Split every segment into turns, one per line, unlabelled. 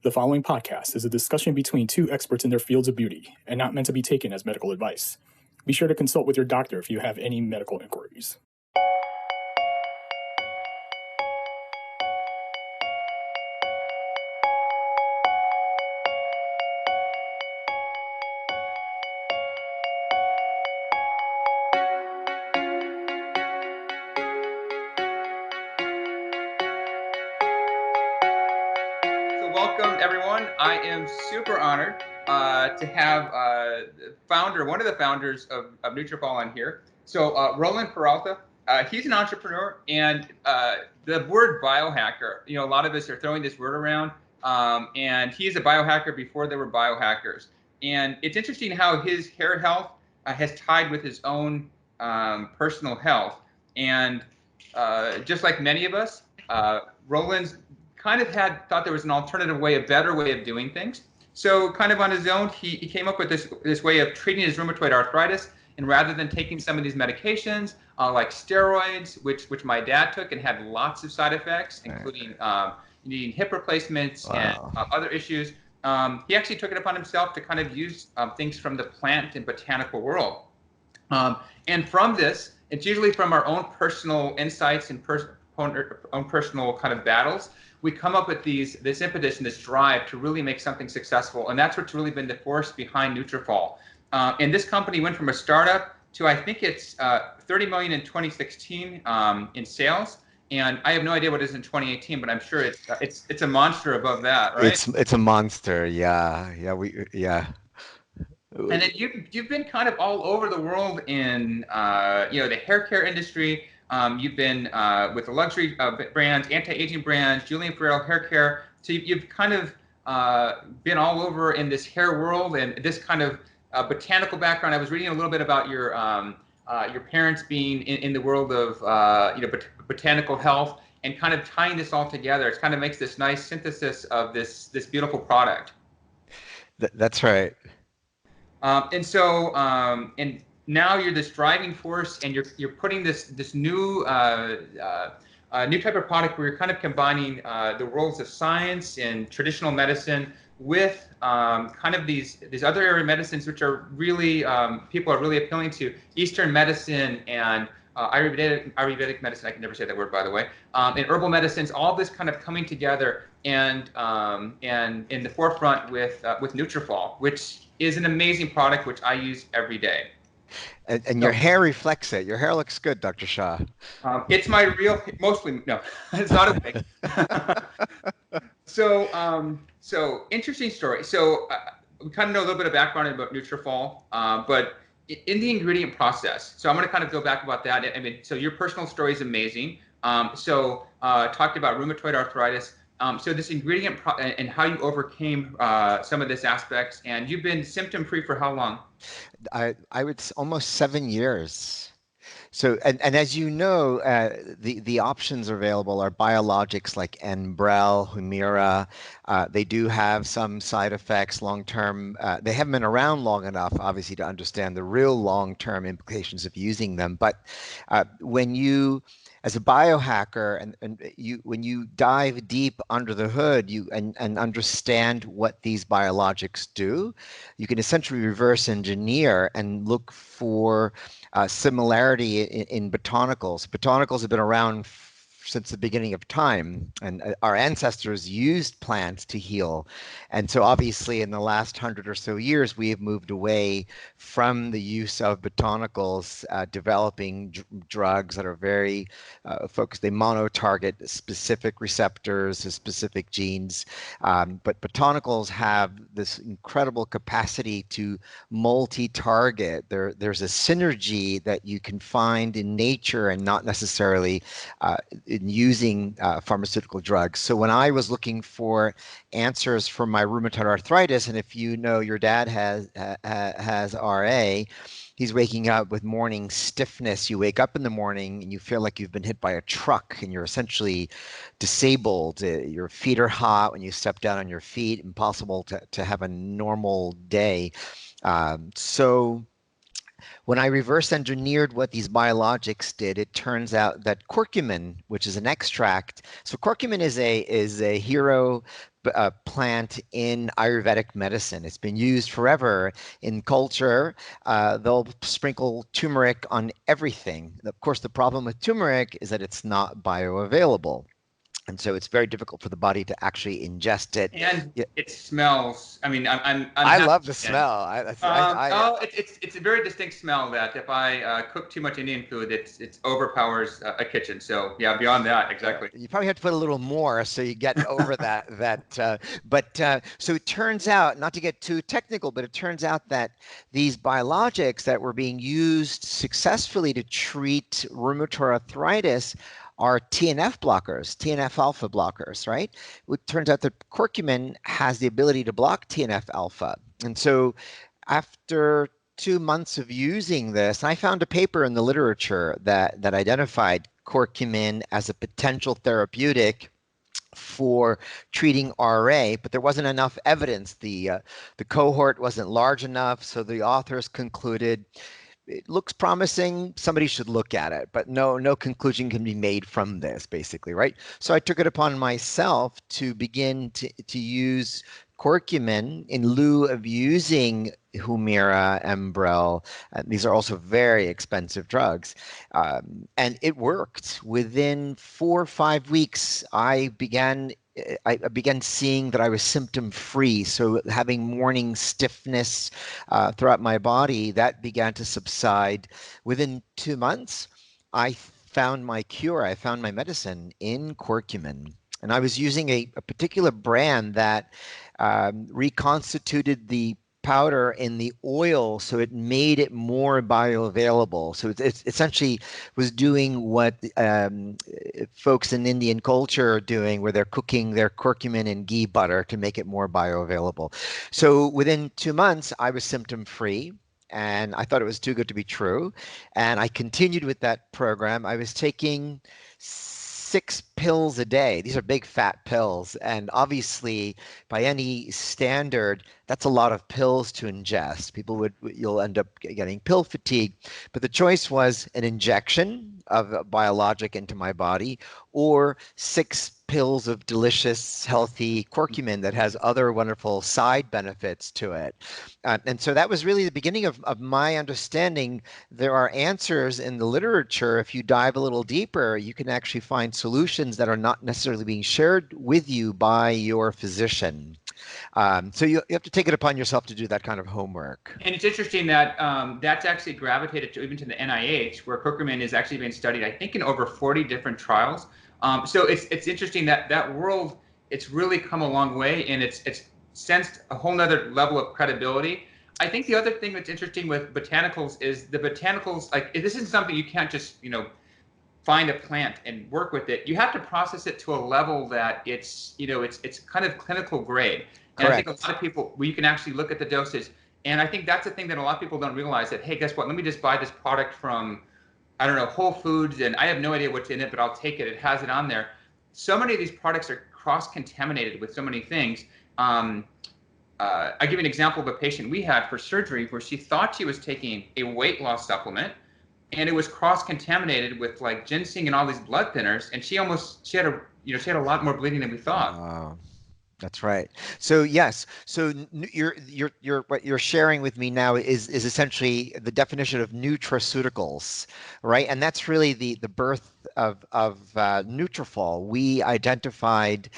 The following podcast is a discussion between two experts in their fields of beauty and not meant to be taken as medical advice. Be sure to consult with your doctor if you have any medical inquiries.
I am super honored to have one of the founders of Nutrafol on here. So Roland Peralta, he's an entrepreneur, and the word biohacker, a lot of us are throwing this word around, and he's a biohacker before there were biohackers. And it's interesting how his hair health has tied with his own personal health. And just like many of us, Roland's kind of thought there was an alternative way, a better way of doing things. So kind of on his own, he came up with this way of treating his rheumatoid arthritis. And rather than taking some of these medications like steroids, which my dad took and had lots of side effects, including needing hip replacements and other issues, he actually took it upon himself to kind of use things from the plant and botanical world. And from this, it's usually from our own personal insights and own personal kind of battles, we come up with this impetus and this drive to really make something successful. And that's what's really been the force behind Nutrafol. And this company went from a startup to, I think it's 30 million in 2016 in sales. And I have no idea what it is in 2018, but I'm sure it's a monster above that, right?
It's a monster, yeah.
And then you've been kind of all over the world in the hair care industry. You've been with the luxury brands, anti-aging brands, Julian Ferrell hair care. So you've kind of been all over in this hair world and this kind of botanical background. I was reading a little bit about your parents being in the world of botanical health and kind of tying this all together. It kind of makes this nice synthesis of this beautiful product.
That's right.
And now you're this driving force, and you're putting this new type of product where you're kind of combining the worlds of science and traditional medicine with kind of these other area medicines, which are really people are really appealing to, Eastern medicine and Ayurvedic medicine. I can never say that word, by the way. And herbal medicines, all this kind of coming together and in the forefront with Nutrafol, which is an amazing product which I use every day.
And your hair reflects it. Your hair looks good, Dr. Shah.
It's my real, mostly, no, it's not a wig. So interesting story. So we kind of know a little bit of background about Nutrafol, but in the ingredient process. So I'm going to kind of go back about that. I mean, so your personal story is amazing. Talked about rheumatoid arthritis. So this ingredient and how you overcame some of this aspects, and you've been symptom-free for how long?
I would almost 7 years. So, and as you know, the options available are biologics like Enbrel, Humira. They do have some side effects long-term. They haven't been around long enough, obviously, to understand the real long-term implications of using them. But when you, as a biohacker, when you dive deep under the hood, and understand what these biologics do, you can essentially reverse engineer and look for similarity in botanicals. Botanicals have been around since the beginning of time, and our ancestors used plants to heal. And so obviously in the last 100 or so years, we have moved away from the use of botanicals, developing drugs that are very focused. They mono-target specific receptors to specific genes. But botanicals have this incredible capacity to multi-target. There's a synergy that you can find in nature and not necessarily in using pharmaceutical drugs. So when I was looking for answers for my rheumatoid arthritis, and if you know your dad has RA, he's waking up with morning stiffness. You wake up in the morning and you feel like you've been hit by a truck and you're essentially disabled. Your feet are hot when you step down on your feet, impossible to have a normal day. So When I reverse engineered what these biologics did, it turns out that curcumin, which is an extract, so curcumin is a hero plant in Ayurvedic medicine. It's been used forever in culture. They'll sprinkle turmeric on everything. Of course, the problem with turmeric is that it's not bioavailable. And so it's very difficult for the body to actually ingest it.
And
Yeah,
it smells. I mean, I'm
I
happy
love the
again.
smell.
Oh, it's a very distinct smell that if I cook too much Indian food, it overpowers a kitchen. So yeah, beyond that, exactly.
You probably have to put a little more so you get over so it turns out, not to get too technical, but it turns out that these biologics that were being used successfully to treat rheumatoid arthritis are TNF blockers, TNF alpha blockers, right? It turns out that curcumin has the ability to block TNF alpha. And so after 2 months of using this, I found a paper in the literature that identified curcumin as a potential therapeutic for treating RA, but there wasn't enough evidence. The cohort wasn't large enough, so the authors concluded it looks promising. Somebody should look at it, but no conclusion can be made from this, basically, right? So I took it upon myself to begin to use curcumin in lieu of using Humira, Enbrel. These are also very expensive drugs. And it worked. Within 4 or 5 weeks, I began seeing that I was symptom free. So having morning stiffness throughout my body, that began to subside. Within 2 months, I found my cure. I found my medicine in curcumin. And I was using a particular brand that reconstituted the powder in the oil so it made it more bioavailable. So it essentially was doing what folks in Indian culture are doing, where they're cooking their curcumin in ghee butter to make it more bioavailable. So within 2 months, I was symptom free. And I thought it was too good to be true. And I continued with that program. I was taking 6 pills a day. These are big fat pills. And obviously, by any standard, that's a lot of pills to ingest. You'll end up getting pill fatigue. But the choice was an injection of a biologic into my body or 6 pills of delicious, healthy curcumin that has other wonderful side benefits to it. And so that was really the beginning of my understanding. There are answers in the literature. If you dive a little deeper, you can actually find solutions that are not necessarily being shared with you by your physician. So you have to take it upon yourself to do that kind of homework.
And it's interesting that that's actually gravitated to even to the NIH, where curcumin is actually being studied, I think, in over 40 different trials. So it's interesting that that world, it's really come a long way, and it's sensed a whole nother level of credibility. I think the other thing that's interesting with botanicals is the botanicals, like this isn't something you can't just, find a plant and work with it. You have to process it to a level that it's kind of clinical grade. And
Correct.
I think a lot of people, you can actually look at the dosage. And I think that's the thing that a lot of people don't realize, that, hey, guess what? Let me just buy this product from, I don't know, Whole Foods, and I have no idea what's in it, but I'll take it. It has it on there. So many of these products are cross-contaminated with so many things. I give you an example of a patient we had for surgery where she thought she was taking a weight loss supplement, and it was cross-contaminated with like ginseng and all these blood thinners, and she had a lot more bleeding than we thought.
That's right. So yes, so what you're sharing with me now is essentially the definition of nutraceuticals, right? And that's really the birth of Nutrafol. We identified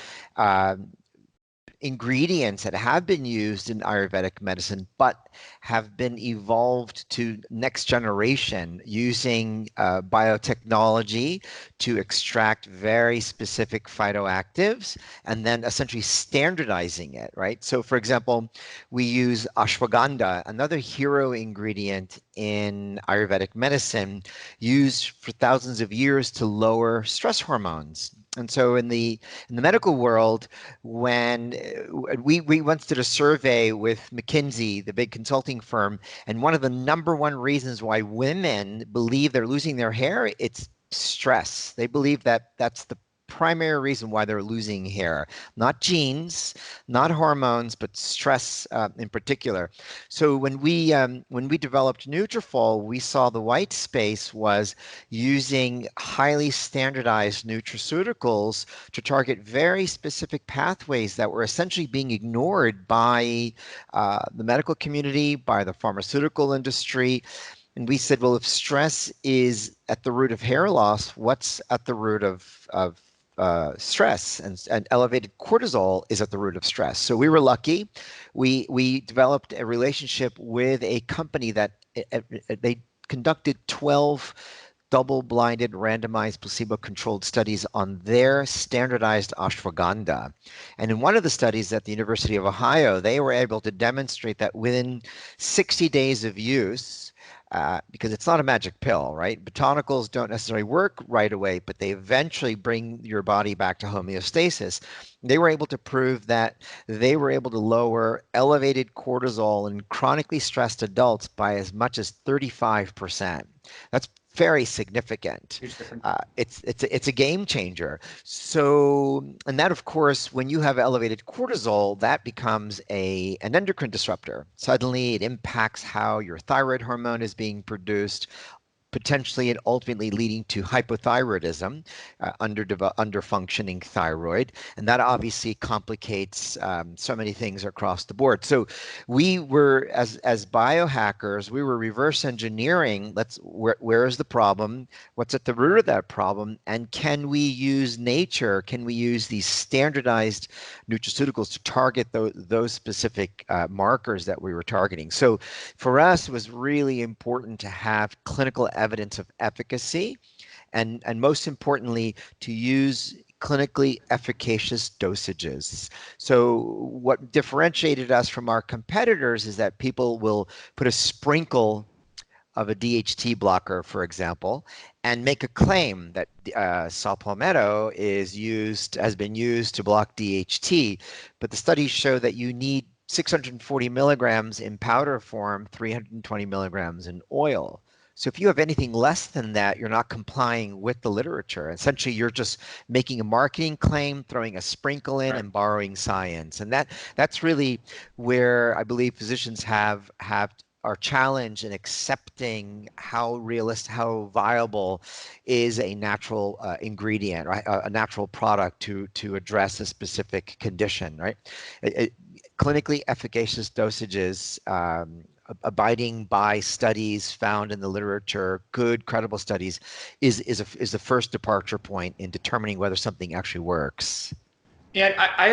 ingredients that have been used in Ayurvedic medicine, but have been evolved to next generation using biotechnology to extract very specific phytoactives and then essentially standardizing it, right? So for example, we use ashwagandha, another hero ingredient in Ayurvedic medicine, used for thousands of years to lower stress hormones. And so in the medical world, when we once did a survey with McKinsey, the big consulting firm, and one of the number one reasons why women believe they're losing their hair, it's stress. They believe that that's the primary reason why they're losing hair. Not genes, not hormones, but stress in particular. So when we developed Nutrafol, we saw the white space was using highly standardized nutraceuticals to target very specific pathways that were essentially being ignored by the medical community, by the pharmaceutical industry. And we said, well, if stress is at the root of hair loss, what's at the root of stress? And elevated cortisol is at the root of stress. So we were lucky. We developed a relationship with a company that they conducted 12 double-blinded, randomized, placebo-controlled studies on their standardized ashwagandha. And in one of the studies at the University of Ohio, they were able to demonstrate that within 60 days of use, because it's not a magic pill, right? Botanicals don't necessarily work right away, but they eventually bring your body back to homeostasis. They were able to prove that they were able to lower elevated cortisol in chronically stressed adults by as much as 35%. That's very significant. It's a game changer. So, and that of course, when you have elevated cortisol, that becomes an endocrine disruptor. Suddenly, it impacts how your thyroid hormone is being produced, potentially and ultimately leading to hypothyroidism, under functioning thyroid, and that obviously complicates so many things across the board. So we were, as biohackers, we were reverse engineering. Where is the problem? What's at the root of that problem? And can we use nature? Can we use these standardized nutraceuticals to target those specific markers that we were targeting? So for us, it was really important to have clinical evidence of efficacy, and most importantly, to use clinically efficacious dosages. So what differentiated us from our competitors is that people will put a sprinkle of a DHT blocker, for example, and make a claim that saw palmetto has been used to block DHT, but the studies show that you need 640 milligrams in powder form, 320 milligrams in oil. So if you have anything less than that, you're not complying with the literature. Essentially, you're just making a marketing claim, throwing a sprinkle in, and borrowing science. And that's really where I believe physicians are challenged in accepting how viable is a natural ingredient, right? A natural product to address a specific condition, right? Clinically efficacious dosages, abiding by studies found in the literature, good, credible studies, is the first departure point in determining whether something actually works.
And I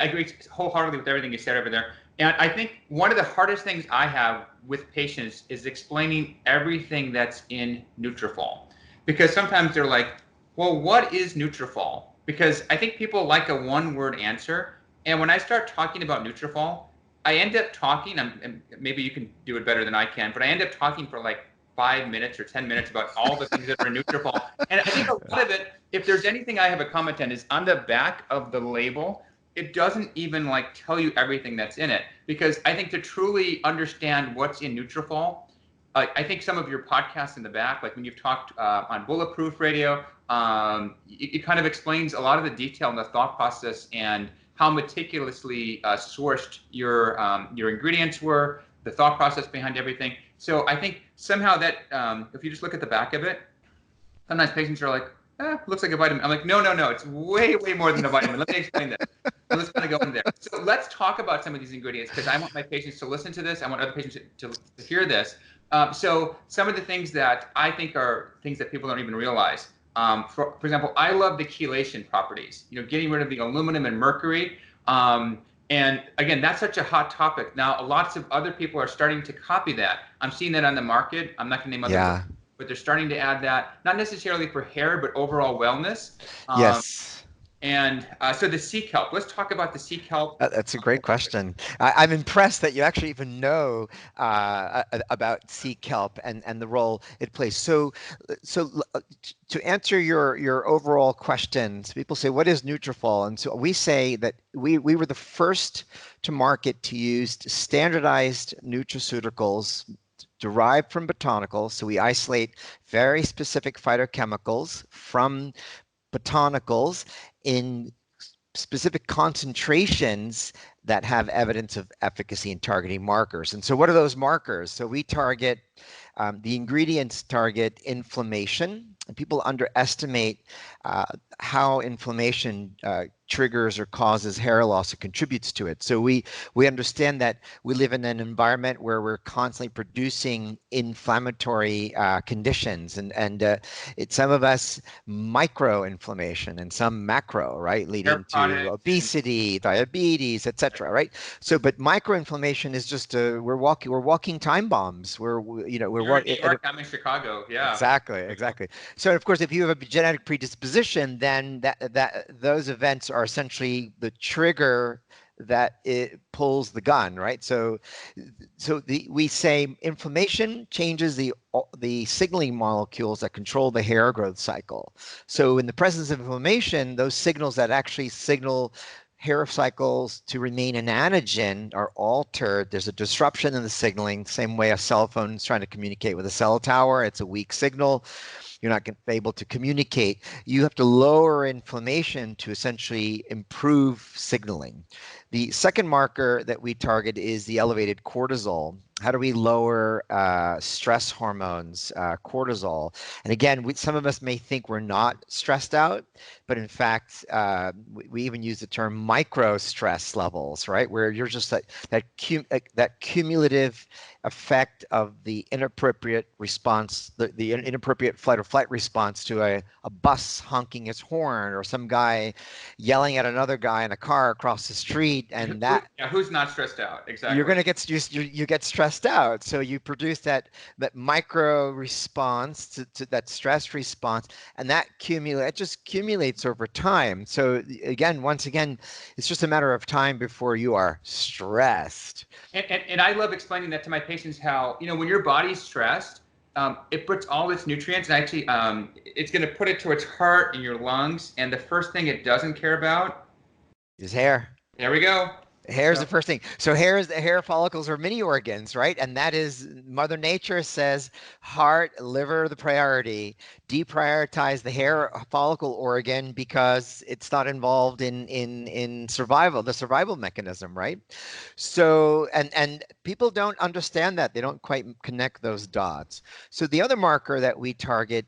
agree wholeheartedly with everything you said over there. And I think one of the hardest things I have with patients is explaining everything that's in Nutrafol. Because sometimes they're like, well, what is Nutrafol? Because I think people like a one-word answer. And when I start talking about Nutrafol, I end up talking, and maybe you can do it better than I can, but I end up talking for like 5 minutes or 10 minutes about all the things that are in Nutrafol. And I think a lot of it, if there's anything I have a comment on, is on the back of the label, it doesn't even like tell you everything that's in it. Because I think to truly understand what's in Nutrafol, I think some of your podcasts in the back, like when you've talked on Bulletproof Radio, it kind of explains a lot of the detail and the thought process and how meticulously sourced your ingredients were, the thought process behind everything. So I think somehow that if you just look at the back of it, sometimes patients are like, looks like a vitamin. I'm like, no, it's way more than a vitamin. Let me explain this. So let's kind of go in there. So let's talk about some of these ingredients because I want my patients to listen to this. I want other patients to hear this. So some of the things that I think are things that people don't even realize. For example, I love the chelation properties. Getting rid of the aluminum and mercury. And again, that's such a hot topic. Now, lots of other people are starting to copy that. I'm seeing that on the market. I'm not going to name other, but they're starting to add that, not necessarily for hair, but overall wellness.
Yes.
And so the sea kelp. Let's talk about the sea kelp.
That's a great question. I'm impressed that you actually even know about sea kelp and the role it plays. So to answer your overall questions, people say, what is Nutrafol? And so we say that we were the first to market to use standardized nutraceuticals derived from botanicals. So we isolate very specific phytochemicals from botanicals in specific concentrations that have evidence of efficacy in targeting markers. And so what are those markers? So we target, the ingredients target inflammation, and people underestimate how inflammation triggers or causes hair loss or contributes to it. So we understand that we live in an environment where we're constantly producing inflammatory conditions, and some of us micro-inflammation and some macro, right, leading to obesity, diabetes, etc. Right. So, but micro-inflammation is just we're walking time bombs.
You're in New York, I'm in Chicago. Yeah.
Exactly. So, of course, if you have a genetic predisposition, then those events are essentially the trigger that it pulls the gun, right? So we say inflammation changes the signaling molecules that control the hair growth cycle. So in the presence of inflammation, those signals that actually signal hair cycles to remain an anagen are altered. There's a disruption in the signaling, same way a cell phone is trying to communicate with a cell tower. It's a weak signal. You're not able to communicate. You have to lower inflammation to essentially improve signaling. The second marker that we target is the elevated cortisol. How do we lower stress hormones, cortisol? And again, some of us may think we're not stressed out, but in fact, we even use the term micro stress levels, right? Where you're just that cumulative effect of the inappropriate response, the inappropriate flight or flight response to a bus honking its horn, or some guy yelling at another guy in a car across the street, and that
who's not stressed out? Exactly.
You're going to get you get stressed out, so you produce that micro response to that stress response, and it just accumulates over time. So once again, it's just a matter of time before you are stressed.
And I love explaining that to my patients, how, when your body's stressed, it puts all its nutrients, and actually it's going to put it to its heart and your lungs, and the first thing it doesn't care about
is hair.
There we go.
Hair is the first thing. So hair follicles are mini organs, right? And that is, Mother Nature says, heart, liver, the priority. Deprioritize the hair follicle organ because it's not involved in survival, the survival mechanism, right? So, and people don't understand that. They don't quite connect those dots. So the other marker that we target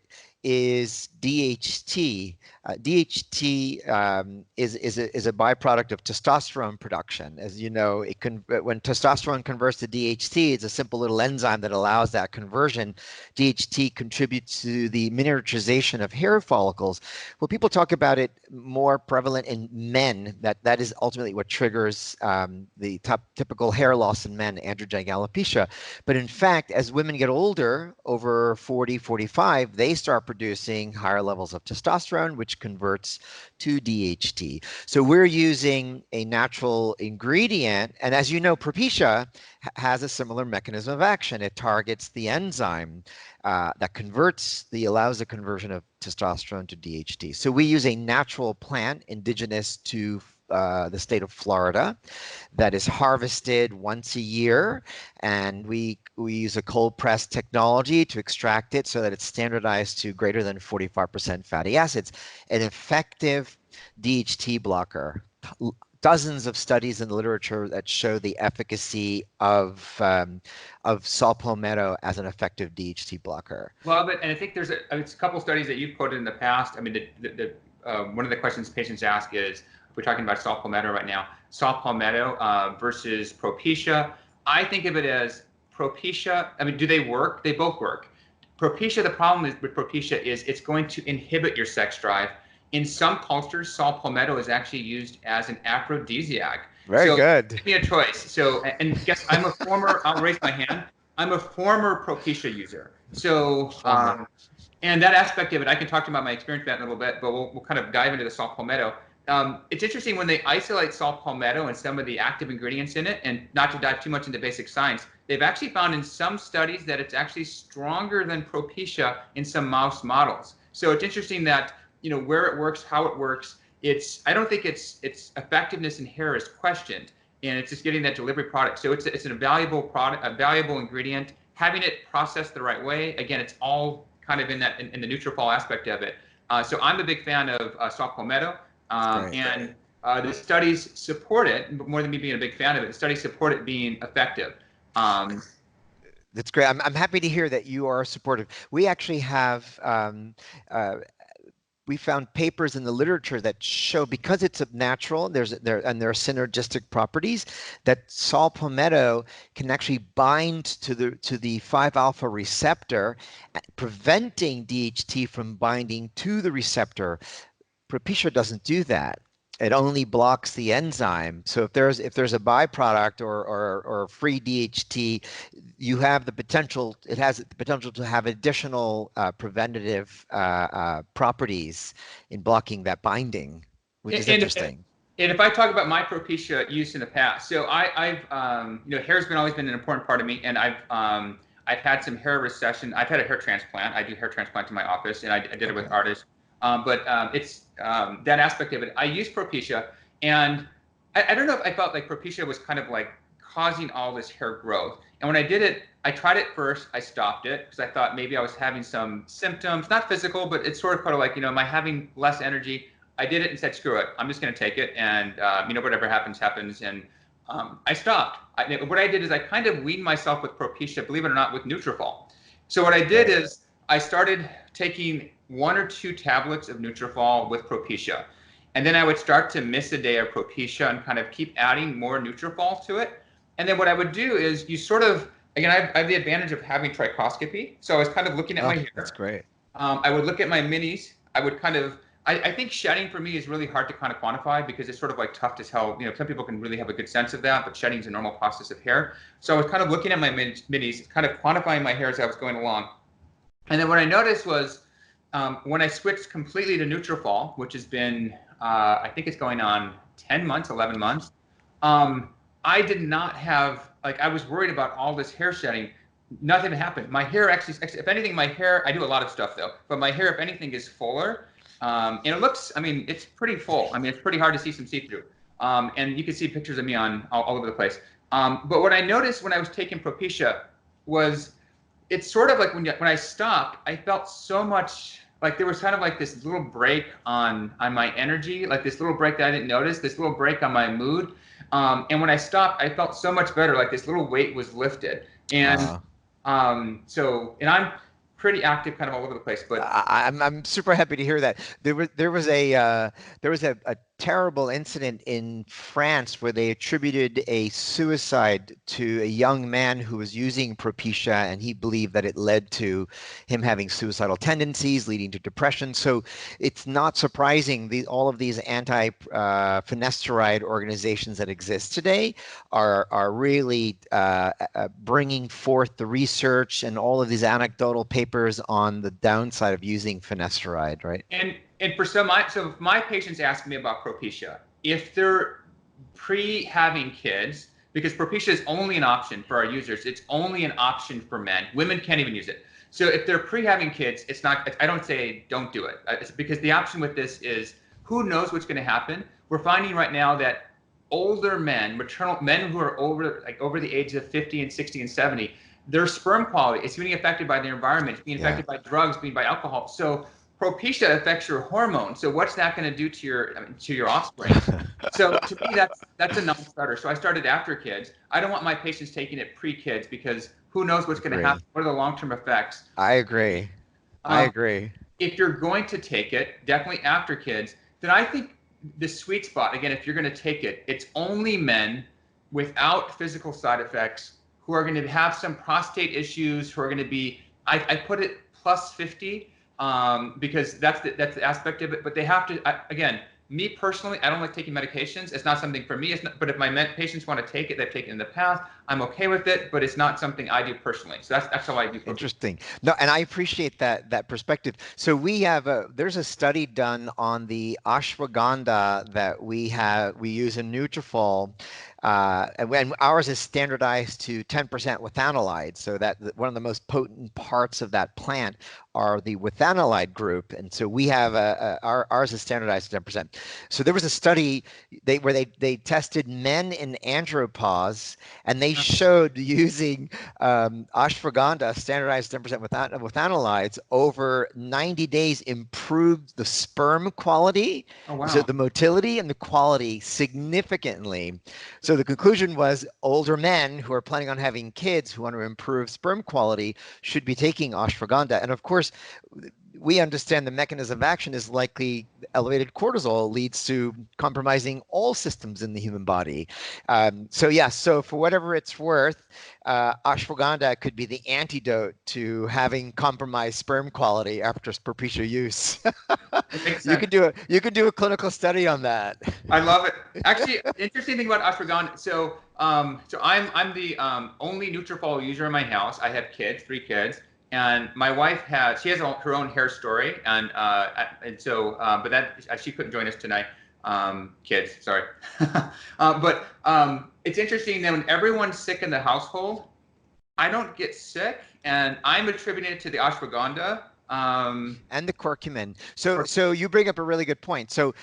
is DHT. DHT is a byproduct of testosterone production. As you know, when testosterone converts to DHT, it's a simple little enzyme that allows that conversion. DHT contributes to the miniaturization of hair follicles. Well, people talk about it more prevalent in men. That is ultimately what triggers the typical hair loss in men, androgenic alopecia. But in fact, as women get older, over 40, 45, they start producing higher levels of testosterone, which converts to DHT. So we're using a natural ingredient, and as you know, Propecia has a similar mechanism of action. It targets the enzyme that allows the conversion of testosterone to DHT. So we use a natural plant indigenous to the state of Florida that is harvested once a year, and we use a cold press technology to extract it so that it's standardized to greater than 45% fatty acids. An effective DHT blocker. Dozens of studies in the literature that show the efficacy of saw palmetto as an effective DHT blocker.
Well, and I think there's a couple studies that you've quoted in the past. I mean, one of the questions patients ask is, we're talking about saw palmetto right now, saw palmetto versus Propecia. I think of it as Propecia. I mean, do they work? They both work. Propecia, the problem with Propecia is it's going to inhibit your sex drive. In some cultures, saw palmetto is actually used as an aphrodisiac.
Very good.
Give me a choice. So, and guess I'm a former, I'll raise my hand, I'm a former Propecia user. So, and that aspect of it, I can talk to you about my experience with that in a little bit, but we'll kind of dive into the saw palmetto. It's interesting when they isolate saw palmetto and some of the active ingredients in it, and not to dive too much into basic science, they've actually found in some studies that it's actually stronger than Propecia in some mouse models. So it's interesting that, where it works, how it works. I don't think its effectiveness in hair is questioned, and it's just getting that delivery product. So it's a valuable product, a valuable ingredient. Having it processed the right way. Again, it's all kind of in the Nutrafol aspect of it. So I'm a big fan of saw palmetto,
Great.
and the studies support it, more than me being a big fan of it, the studies support it being effective.
That's great. I'm happy to hear that you are supportive. We actually have uh, we found papers in the literature that show, because it's a natural, there are synergistic properties, that saw palmetto can actually bind to the 5-alpha receptor, preventing DHT from binding to the receptor. Propecia doesn't do that. It only blocks the enzyme. So if there's a byproduct or free DHT, you have the potential. It has the potential to have additional preventative properties in blocking that binding, which is
And,
interesting.
and if I talk about my Propecia use in the past, so I've hair's always been an important part of me, and I've had some hair recession. I've had a hair transplant. I do hair transplant in my office, and I did it with artists. But it's that aspect of it. I use Propecia, and I don't know if I felt like Propecia was kind of like causing all this hair growth. And when I did it, I tried it first. I stopped it because I thought maybe I was having some symptoms, not physical, but it's sort of like, am I having less energy? I did it and said, screw it. I'm just going to take it, and whatever happens, happens. And I stopped. What I did is I kind of weaned myself with Propecia, believe it or not, with Nutrafol. So what I did is I started taking 1 or 2 tablets of Nutrafol with Propecia, and then I would start to miss a day of Propecia and kind of keep adding more Nutrafol to it. And then what I would do is you sort of, again, I have the advantage of having trichoscopy, so I was kind of looking at my hair.
That's great.
I would look at my minis. I would kind of, I think shedding for me is really hard to kind of quantify because it's sort of like tough to tell. Some people can really have a good sense of that, but shedding is a normal process of hair. So I was kind of looking at my minis, kind of quantifying my hair as I was going along. And then what I noticed was when I switched completely to Nutrafol, which has been, I think it's going on 10 months, 11 months, I did not have, I was worried about all this hair shedding. Nothing happened. My hair actually, if anything, my hair, I do a lot of stuff though, but my hair, if anything, is fuller. And it looks, it's pretty full. It's pretty hard to see some see-through. And you can see pictures of me on all over the place. But what I noticed when I was taking Propecia was it's sort of like when I stopped, I felt so much like there was kind of like this little break on my energy, like this little break that I didn't notice, this little break on my mood. And when I stopped, I felt so much better, like this little weight was lifted. And and I'm pretty active kind of all over the place, but
I'm super happy to hear that. There was a terrible incident in France where they attributed a suicide to a young man who was using Propecia, and he believed that it led to him having suicidal tendencies, leading to depression. So it's not surprising all of these anti-finasteride organizations that exist today are really bringing forth the research and all of these anecdotal papers on the downside of using finasteride, right?
And for so if my patients ask me about Propecia, if they're pre-having kids, because Propecia is only an option for our users, it's only an option for men. Women can't even use it. So if they're pre-having kids, it's not. I don't say don't do it. It's because the option with this is who knows what's going to happen. We're finding right now that older men, maternal men who are over the age of 50 and 60 and 70, their sperm quality is being affected by their environment, it's being affected by drugs, being by alcohol. So Propecia affects your hormones. So what's that going to do to your offspring? So to me, that's a non-starter. So I started after kids. I don't want my patients taking it pre-kids because who knows what's going to happen? What are the long-term effects?
I agree. I agree.
If you're going to take it, definitely after kids, then I think the sweet spot, again, if you're going to take it, it's only men without physical side effects who are going to have some prostate issues, who are going to be, I put it plus 50, because that's the aspect of it. But they have to, again, me personally, I don't like taking medications. It's not something for me. But if my patients want to take it, they've taken it in the past, I'm okay with it. But it's not something I do personally. So that's how I do.
Interesting. No, and I appreciate that perspective. So there's a study done on the ashwagandha that we use in Nutrafol. And when ours is standardized to 10% withanolide, so that one of the most potent parts of that plant are the withanolide group, and so we have ours is standardized to 10%. So there was a study where they tested men in andropause, and they showed using ashwagandha, standardized 10% withanolides, over 90 days improved the sperm quality,
Oh, wow.
so the motility and the quality significantly. So the conclusion was older men who are planning on having kids who want to improve sperm quality should be taking ashwagandha. And of course, we understand the mechanism of action is likely elevated cortisol leads to compromising all systems in the human body. So yeah, so for whatever it's worth, ashwagandha could be the antidote to having compromised sperm quality after Propecia use.
It makes
You
sense.
could do a clinical study on that.
I love it. Actually, interesting thing about ashwagandha. So I'm the only Nutrafol user in my house. I have kids, 3 kids, and my wife has her own hair story, but that she couldn't join us tonight. Kids, sorry. But it's interesting that when everyone's sick in the household, I don't get sick, and I'm attributing it to the ashwagandha.
And the curcumin. So you bring up a really good point. So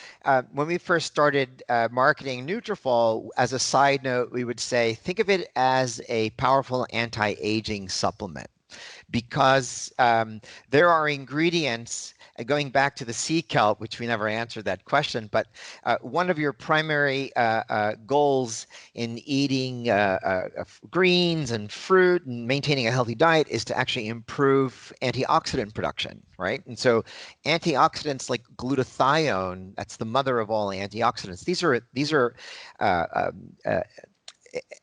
when we first started marketing Nutrafol, as a side note, we would say, think of it as a powerful anti-aging supplement, because there are ingredients, going back to the sea kelp, which we never answered that question, but one of your primary goals in eating greens and fruit and maintaining a healthy diet is to actually improve antioxidant production, right? And so antioxidants like glutathione, that's the mother of all antioxidants. These are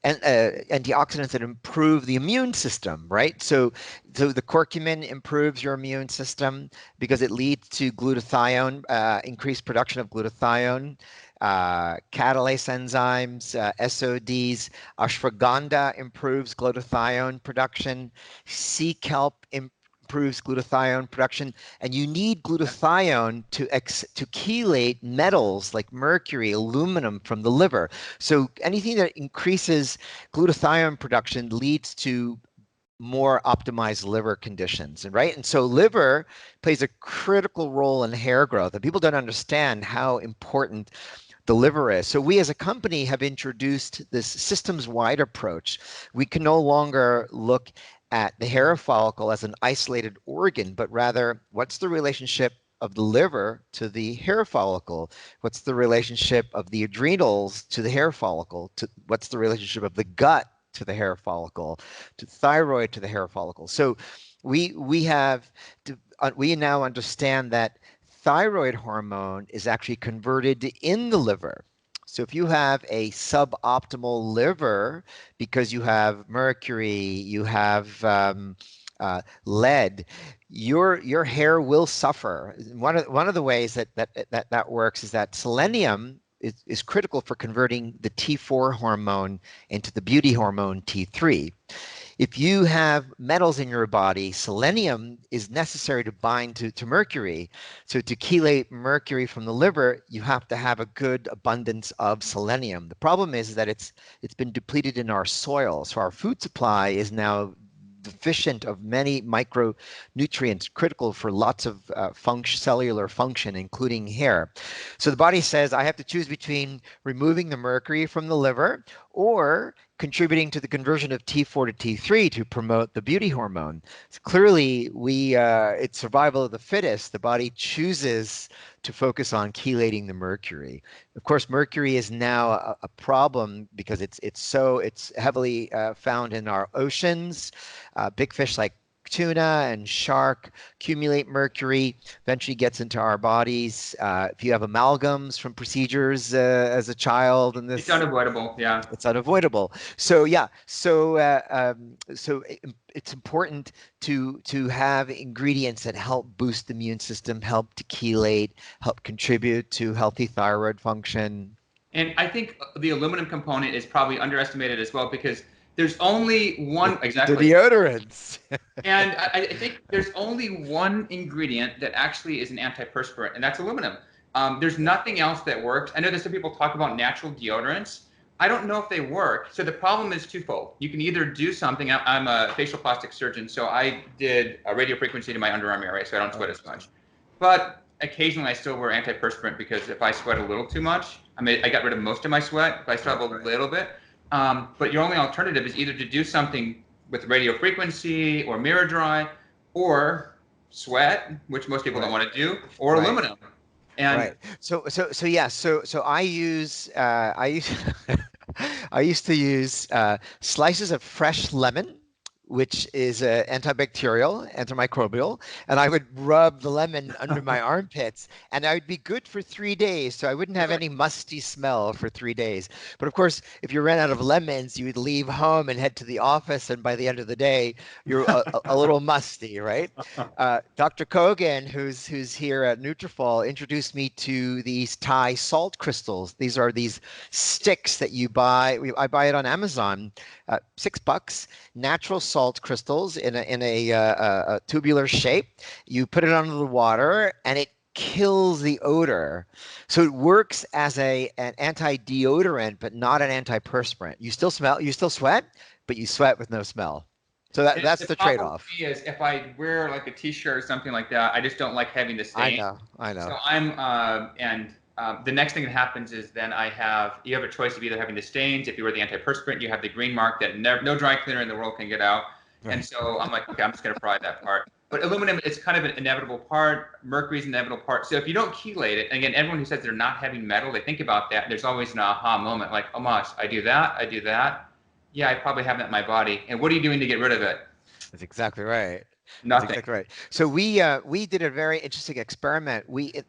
antioxidants that improve the immune system, right? So the curcumin improves your immune system because it leads to glutathione, increased production of glutathione, catalase enzymes, SODs. Ashwagandha improves glutathione production. Sea kelp improves glutathione production, and you need glutathione to chelate metals like mercury, aluminum from the liver. So anything that increases glutathione production leads to more optimized liver conditions, right? And so liver plays a critical role in hair growth, and people don't understand how important the liver is. So we as a company have introduced this systems-wide approach. We can no longer look at the hair follicle as an isolated organ, but rather what's the relationship of the liver to the hair follicle? What's the relationship of the adrenals to the hair follicle? What's the relationship of the gut to the hair follicle, to thyroid to the hair follicle? So we now understand that thyroid hormone is actually converted in the liver. So if you have a suboptimal liver because you have mercury, you have lead, your hair will suffer. One of the ways that works is that selenium is critical for converting the T4 hormone into the beauty hormone T3. If you have metals in your body, selenium is necessary to bind to mercury. So to chelate mercury from the liver, you have to have a good abundance of selenium. The problem is that it's been depleted in our soil. So our food supply is now deficient of many micronutrients critical for lots of cellular function, including hair. So the body says, I have to choose between removing the mercury from the liver or contributing to the conversion of T4 to T3 to promote the beauty hormone. So clearly, it's survival of the fittest. The body chooses to focus on chelating the mercury. Of course, mercury is now a problem because it's heavily found in our oceans. Big fish like tuna and shark accumulate mercury, eventually gets into our bodies. If you have amalgams from procedures as a child, and
it's unavoidable. Yeah,
it's unavoidable. So yeah, so it's important to have ingredients that help boost the immune system, help to chelate, help contribute to healthy thyroid function.
And I think the aluminum component is probably underestimated as well, because there's only one exactly.
The deodorants.
And I think there's only one ingredient that actually is an antiperspirant, and that's aluminum. There's nothing else that works. I know that some people talk about natural deodorants, I don't know if they work. So the problem is twofold. You can either do something. I'm a facial plastic surgeon, so I did a radio frequency to my underarm area, so I don't sweat as much. But occasionally I still wear antiperspirant because if I sweat a little too much, I got rid of most of my sweat, but I still have a little bit. But your only alternative is either to do something with radio frequency or mirror dry, or sweat, which most people don't want to do, or aluminum. And
So yeah. So I use I used to use slices of fresh lemon, which is antibacterial, antimicrobial, and I would rub the lemon under my armpits, and I would be good for 3 days. So I wouldn't have any musty smell for 3 days. But of course, if you ran out of lemons, you would leave home and head to the office, and by the end of the day, you're a little musty, right? Dr. Kogan, who's here at Nutrafol, introduced me to these Thai salt crystals. These are these sticks that you buy. I buy it on Amazon, $6. Natural salt crystals in a tubular shape. You put it under the water, and it kills the odor. So it works as an anti-deodorant, but not an antiperspirant. You still smell, you still sweat, but you sweat with no smell. So that's the trade-off.
The problem is if I wear like a t-shirt or something like that, I just don't like having the stain.
I know.
So the next thing that happens is then you have a choice of either having the stains. If you wear the antiperspirant, you have the green mark that no dry cleaner in the world can get out. Right. And so I'm like, okay, I'm just going to fry that part. But aluminum is kind of an inevitable part. Mercury is an inevitable part. So if you don't chelate it, again, everyone who says they're not having metal, they think about that. There's always an aha moment, like, oh my gosh, I do that. Yeah, I probably have that in my body. And what are you doing to get rid of it?
That's exactly right.
Nothing.
That's exactly right. So we did a very interesting experiment.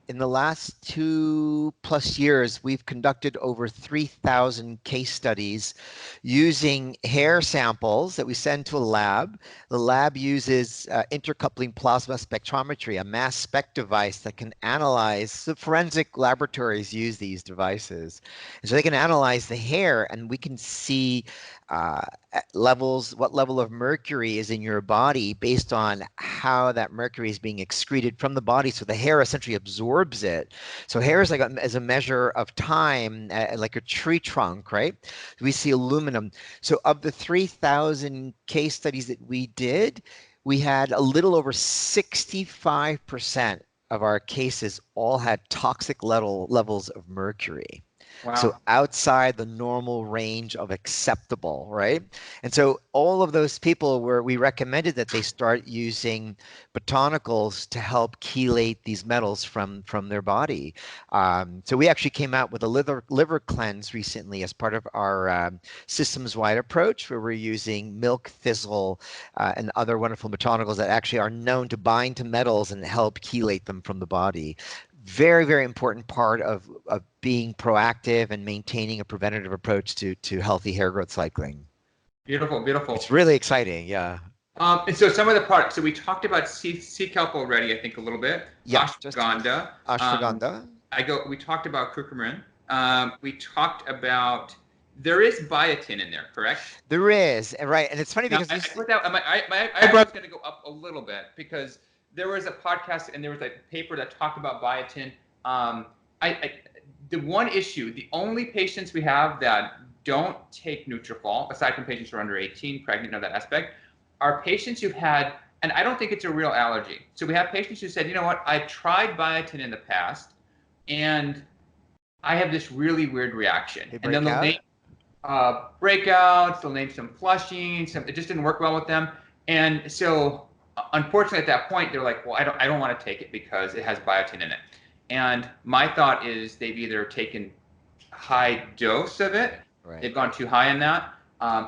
In the last 2+ years, we've conducted over 3,000 case studies using hair samples that we send to a lab. The lab uses intercoupling plasma spectrometry, a mass spec device that can analyze. The forensic laboratories use these devices, and so they can analyze the hair, and we can see what level of mercury is in your body based on how that mercury is being excreted from the body. So the hair essentially absorbs it. So hair is like as a measure of time, like a tree trunk, right? We see aluminum. So of the 3,000 case studies that we did, we had a little over 65% of our cases all had toxic levels of mercury. Wow. So outside the normal range of acceptable, right? And so all of those people we recommended that they start using botanicals to help chelate these metals from their body. So we actually came out with a liver cleanse recently as part of our systems-wide approach, where we're using milk thistle and other wonderful botanicals that actually are known to bind to metals and help chelate them from the body. Very, very important part of being proactive and maintaining a preventative approach to healthy hair growth cycling.
Beautiful.
It's really exciting, yeah.
And so some of the products, so we talked about sea kelp already, I think a little bit.
Yeah.
Ashwagandha. We talked about curcumin. We talked about, there is biotin in there, correct?
There is, right. And it's funny because
my eyebrow's going to go up a little bit because there was a podcast and there was a paper that talked about biotin. The one issue, the only patients we have that don't take Nutrafol, aside from patients who are under 18, pregnant, that aspect, are patients who've had, and I don't think it's a real allergy. So we have patients who said, you know what, I've tried biotin in the past, and I have this really weird reaction. And then they'll name breakouts, they'll name some flushing, it just didn't work well with them. And so unfortunately, at that point, they're like, well, I don't want to take it because it has biotin in it. And my thought is they've either taken high dose of it, right. They've gone too high in that,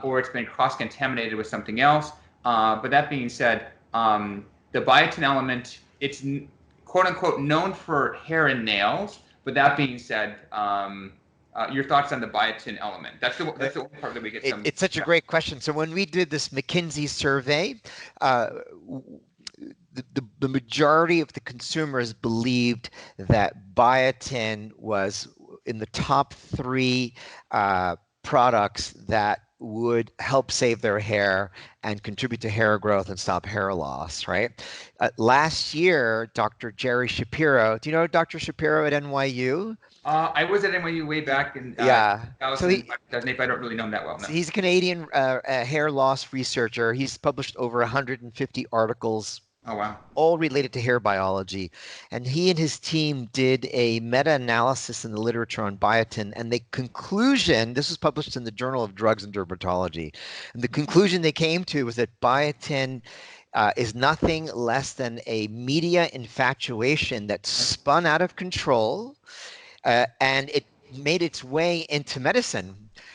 or it's been cross-contaminated with something else. But that being said, the biotin element, it's quote-unquote known for hair and nails. But that being said, your thoughts on the biotin element? That's the only part that we get some.
It's such a great question. So when we did this McKinsey survey, the majority of the consumers believed that biotin was in the top 3 products that would help save their hair and contribute to hair growth and stop hair loss, right? Last year, Dr. Jerry Shapiro, do you know Dr. Shapiro at NYU?
I was at NYU way back in
Yeah. So
2005, 2008, but I don't really know him that well. No.
he's a Canadian hair loss researcher. He's published over 150 articles,
Oh, wow.
all related to hair biology. And he and his team did a meta-analysis in the literature on biotin. And the conclusion, this was published in the Journal of Drugs and Dermatology, and the conclusion they came to was that biotin is nothing less than a media infatuation that spun out of control, and it made its way into medicine.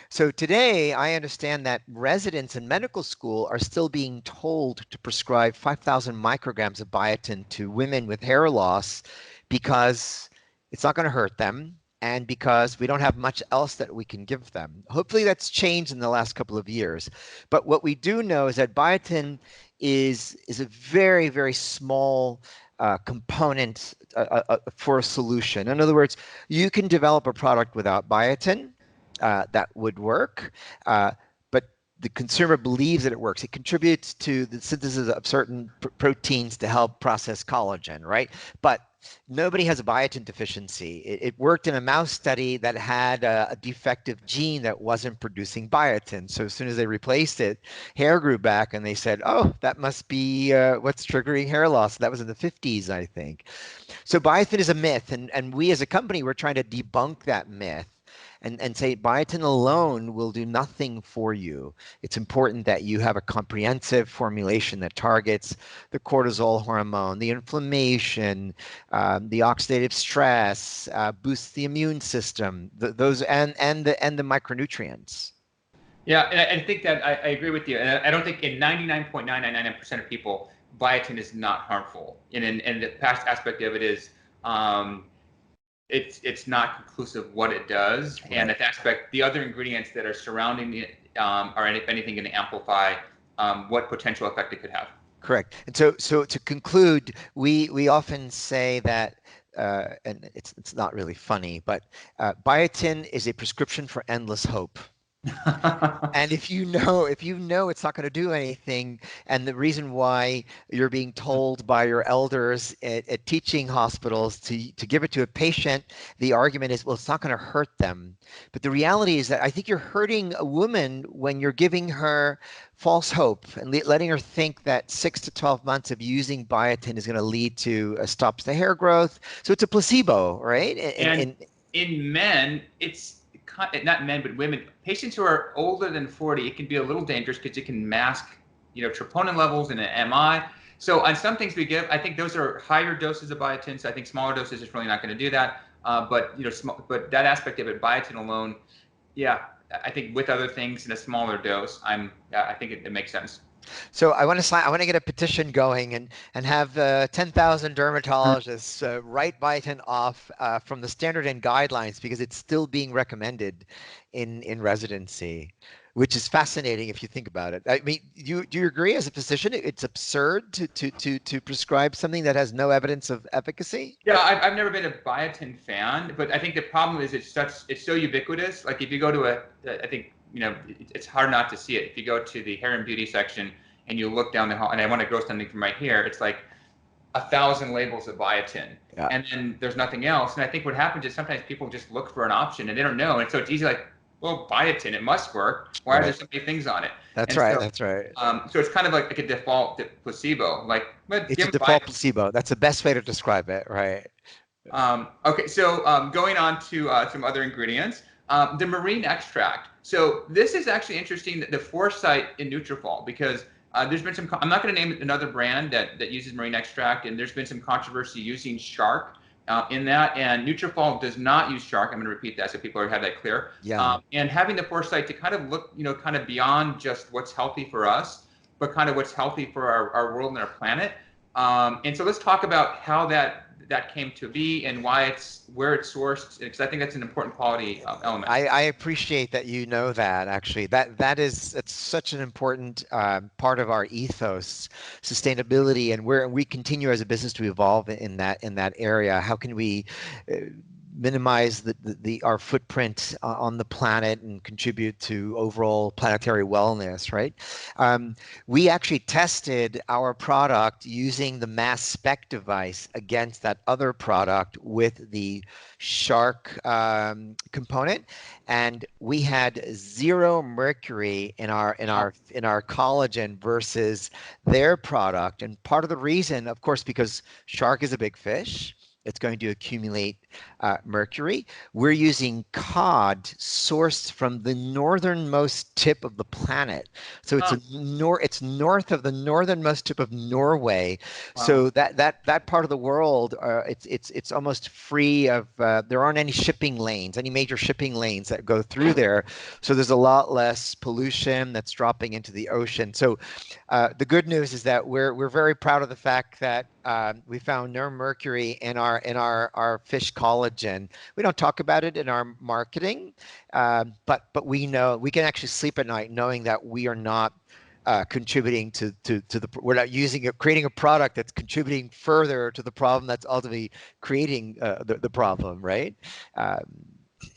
So today, I understand that residents in medical school are still being told to prescribe 5,000 micrograms of biotin to women with hair loss because it's not going to hurt them and because we don't have much else that we can give them. Hopefully, that's changed in the last couple of years. But what we do know is that biotin is a very, very small component for a solution. In other words, you can develop a product without biotin that would work, but the consumer believes that it works. It contributes to the synthesis of certain proteins to help process collagen, right? But nobody has a biotin deficiency. It worked in a mouse study that had a defective gene that wasn't producing biotin. So as soon as they replaced it, hair grew back, and they said, "Oh, that must be what's triggering hair loss." That was in the 50s, I think. So biotin is a myth, and we as a company, we're trying to debunk that myth and say biotin alone will do nothing for you. It's important that you have a comprehensive formulation that targets the cortisol hormone, the inflammation, the oxidative stress, boosts the immune system, those and the micronutrients.
Yeah, and I think that I agree with you. And I don't think in 99.999% of people, biotin is not harmful. And the past aspect of it is it's not conclusive what it does. Right. And that aspect, the other ingredients that are surrounding it are, if anything, going to amplify what potential effect it could have.
Correct. And so to conclude, we often say that, and it's not really funny, but biotin is a prescription for endless hope. And if you know it's not going to do anything, and the reason why you're being told by your elders at teaching hospitals to give it to a patient, the argument is, well, it's not going to hurt them. But the reality is that I think you're hurting a woman when you're giving her false hope and letting her think that 6 to 12 months of using biotin is going to lead to stops the hair growth. So it's a placebo, right?
And in men, it's not men, but women, patients who are older than 40, it can be a little dangerous because it can mask, troponin levels in an MI. So on some things we give, I think those are higher doses of biotin. So I think smaller doses is really not going to do that. But that aspect of it, biotin alone, yeah, I think with other things in a smaller dose, I think it makes sense.
So I want to get a petition going and have 10,000 dermatologists write biotin off from the standard and guidelines because it's still being recommended in residency, which is fascinating if you think about it. I mean, do you agree as a physician it's absurd to prescribe something that has no evidence of efficacy?
Yeah, I've never been a biotin fan, but I think the problem is it's so ubiquitous. Like if you go to I think it's hard not to see it. If you go to the hair and beauty section and you look down the hall, and I want to grow something from my hair, it's like 1,000 labels of biotin, yeah. And then there's nothing else. And I think what happens is sometimes people just look for an option and they don't know, and so it's easy like, well, biotin, it must work. Why are there so many things on it?
That's right. That's right.
So it's kind of like a default placebo. Like,
it's a default placebo. That's the best way to describe it, right?
Okay, so going on to some other ingredients. The marine extract. So this is actually interesting, the foresight in Nutrafol, because there's been some, I'm not going to name another brand that uses marine extract, and there's been some controversy using shark in that, and Nutrafol does not use shark. I'm going to repeat that so people have that clear.
Yeah.
And having the foresight to kind of look, kind of beyond just what's healthy for us, but kind of what's healthy for our world and our planet. And so let's talk about how that came to be and where it's sourced, because I think that's an important quality element.
I appreciate that you know that, actually. It's such an important part of our ethos, sustainability, and we continue as a business to evolve in that area. How can we minimize our footprint on the planet and contribute to overall planetary wellness, right? We actually tested our product using the mass spec device against that other product with the shark component, and we had 0 mercury in our collagen versus their product. And part of the reason, of course, because shark is a big fish, it's going to accumulate mercury. We're using cod sourced from the northernmost tip of the planet. So it's it's north of the northernmost tip of Norway.
Wow.
So that part of the world, it's almost free of there aren't any shipping lanes, any major shipping lanes that go through there. So there's a lot less pollution that's dropping into the ocean. So the good news is that we're very proud of the fact that we found no mercury in our fish collagen. We don't talk about it in our marketing, but we know we can actually sleep at night knowing that we are not contributing to we're not creating a product that's contributing further to the problem that's ultimately creating the problem, right?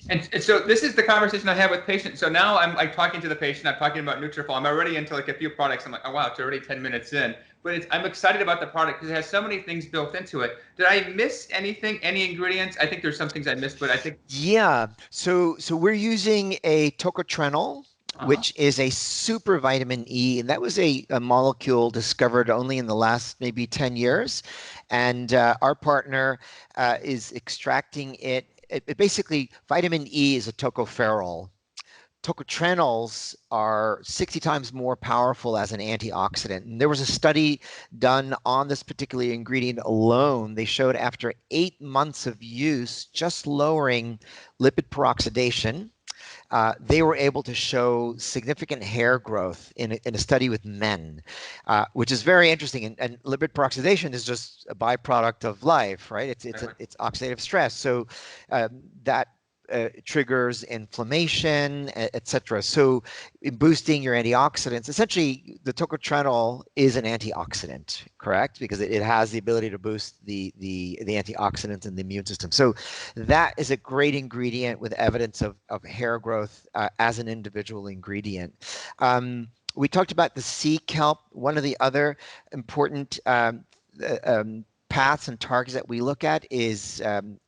And so this is the conversation I have with patients. So now I'm like talking to the patient. I'm talking about Nutrafol. I'm already into like a few products. I'm like, oh wow, it's already 10 minutes in. But I'm excited about the product because it has so many things built into it. Did I miss anything? Any ingredients? I think there's some things I missed, but I think.
Yeah. So we're using a tocotrienol, which is a super vitamin E, and that was a molecule discovered only in the last maybe 10 years. And our partner is extracting it. Basically, vitamin E is a tocopherol. Tocotrienols are 60 times more powerful as an antioxidant. And there was a study done on this particular ingredient alone. They showed after 8 months of use, just lowering lipid peroxidation, they were able to show significant hair growth in a study with men, which is very interesting. And lipid peroxidation is just a byproduct of life, right? It's oxidative stress. So that triggers inflammation, etc. So in boosting your antioxidants, essentially the tocotrienol is an antioxidant, correct? Because it has the ability to boost the antioxidants in the immune system. So that is a great ingredient with evidence of hair growth as an individual ingredient. We talked about the sea kelp. One of the other important paths and targets that we look at is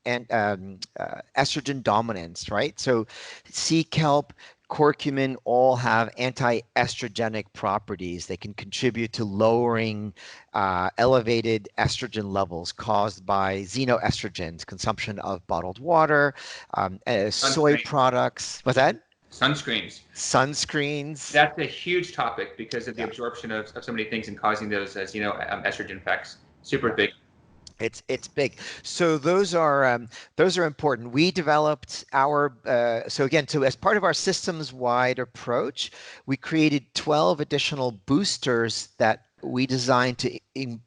estrogen dominance, right? So sea kelp, curcumin all have anti-estrogenic properties. They can contribute to lowering elevated estrogen levels caused by xenoestrogens, consumption of bottled water, soy products. What's that?
Sunscreens.
That's
a huge topic because of the absorption of so many things and causing those, as you know, estrogen effects. Super big.
It's big. So those are important. We developed our so as part of our systems-wide approach, we created 12 additional boosters that we designed to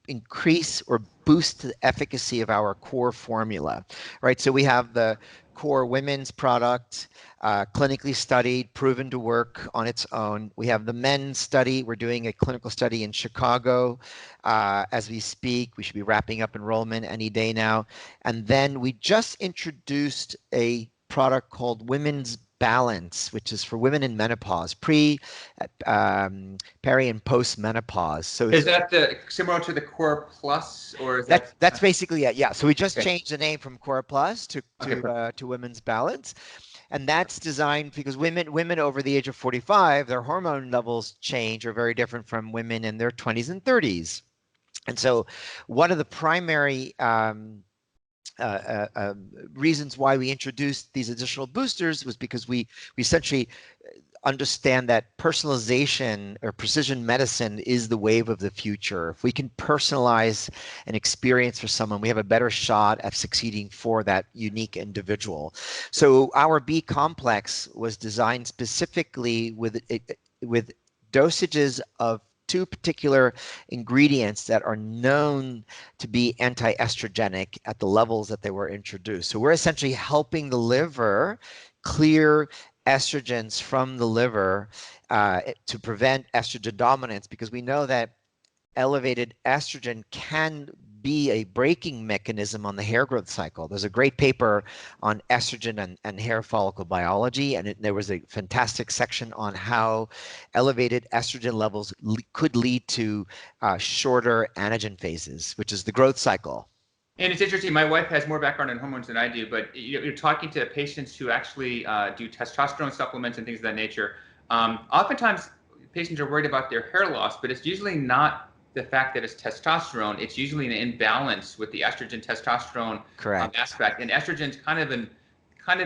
increase or boost the efficacy of our core formula, right? So we have the core women's product, clinically studied, proven to work on its own. We have the men's study. We're doing a clinical study in Chicago as we speak. We should be wrapping up enrollment any day now. And then we just introduced a product called Women's Balance, which is for women in menopause, peri, and post menopause. So
is that similar to the Core Plus, or is
that's basically it? Yeah. So we just changed the name from Core Plus to Women's Balance, and that's designed because women over the age of 45, their hormone levels change are very different from women in their 20s and 30s, and so one of the primary reasons why we introduced these additional boosters was because we essentially understand that personalization or precision medicine is the wave of the future. If we can personalize an experience for someone, we have a better shot at succeeding for that unique individual. So our B complex was designed specifically with dosages of 2 particular ingredients that are known to be anti-estrogenic at the levels that they were introduced. So we're essentially helping the liver clear estrogens from the liver to prevent estrogen dominance, because we know that elevated estrogen can be a braking mechanism on the hair growth cycle. There's a great paper on estrogen and hair follicle biology, and there was a fantastic section on how elevated estrogen levels could lead to shorter anagen phases, which is the growth cycle.
And it's interesting, my wife has more background in hormones than I do, but you're talking to patients who actually do testosterone supplements and things of that nature. Oftentimes, patients are worried about their hair loss, but it's usually not the fact that it's testosterone. It's usually an imbalance with the estrogen testosterone aspect. And estrogen's kind of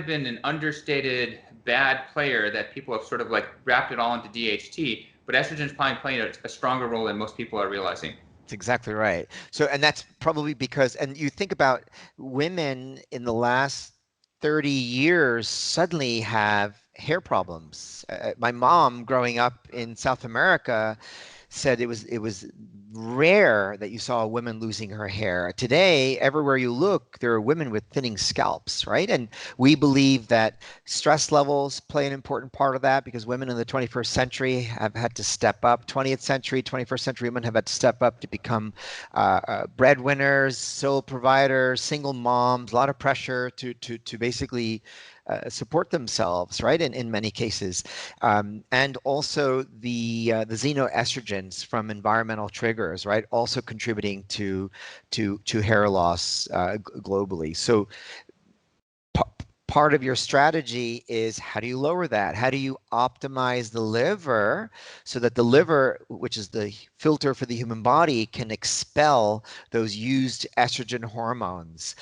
been an understated bad player that people have sort of like wrapped it all into DHT, but estrogen's probably playing a stronger role than most people are realizing.
That's exactly right. So, and that's probably because, and you think about women in the last 30 years suddenly have hair problems. My mom, growing up in South America, said it was rare that you saw a woman losing her hair. Today, everywhere you look, there are women with thinning scalps, right? And we believe that stress levels play an important part of that because women in the 21st century have had to step up. 20th century, 21st century women have had to step up to become breadwinners, sole providers, single moms, a lot of pressure to basically support themselves, right? In many cases, and also the xenoestrogens from environmental triggers, right? Also contributing to hair loss globally. So part of your strategy is how do you lower that? How do you optimize the liver so that the liver, which is the filter for the human body, can expel those used estrogen hormones?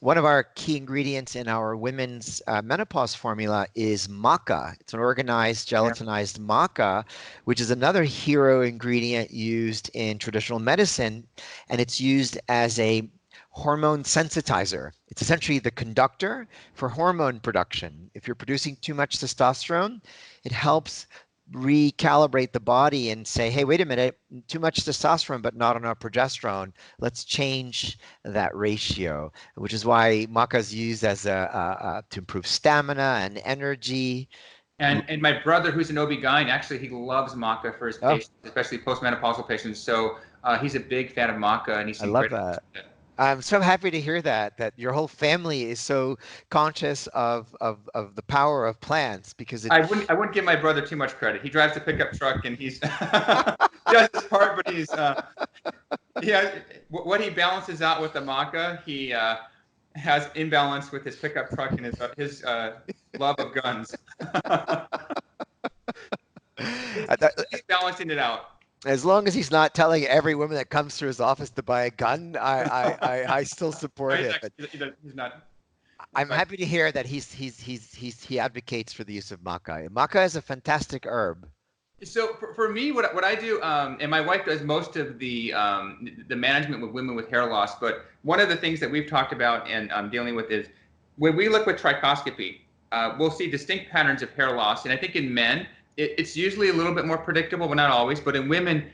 One of our key ingredients in our women's menopause formula is maca. It's an organized gelatinized maca, which is another hero ingredient used in traditional medicine, and it's used as a hormone sensitizer. It's essentially the conductor for hormone production. If you're producing too much testosterone, it helps recalibrate the body and say, hey, wait a minute, too much testosterone, but not enough progesterone. Let's change that ratio, which is why maca is used as to improve stamina and energy.
And my brother, who's an OB-GYN, actually, he loves maca for his patients, especially postmenopausal patients. So he's a big fan of maca, and he's seen
I love that. I'm so happy to hear that your whole family is so conscious of the power of plants because
I wouldn't give my brother too much credit. He drives a pickup truck and he's he does his part, but what he balances out with the maca, he has imbalance with his pickup truck and his love of guns. He's balancing it out.
As long as he's not telling every woman that comes to his office to buy a gun, I still support it.
He's not.
I'm happy to hear that he advocates for the use of maca. Maca is a fantastic herb.
So for me, what I do, and my wife does most of the management with women with hair loss. But one of the things that we've talked about and I'm dealing with is when we look with trichoscopy, we'll see distinct patterns of hair loss. And I think in men, it's usually a little bit more predictable, but not always. But in women,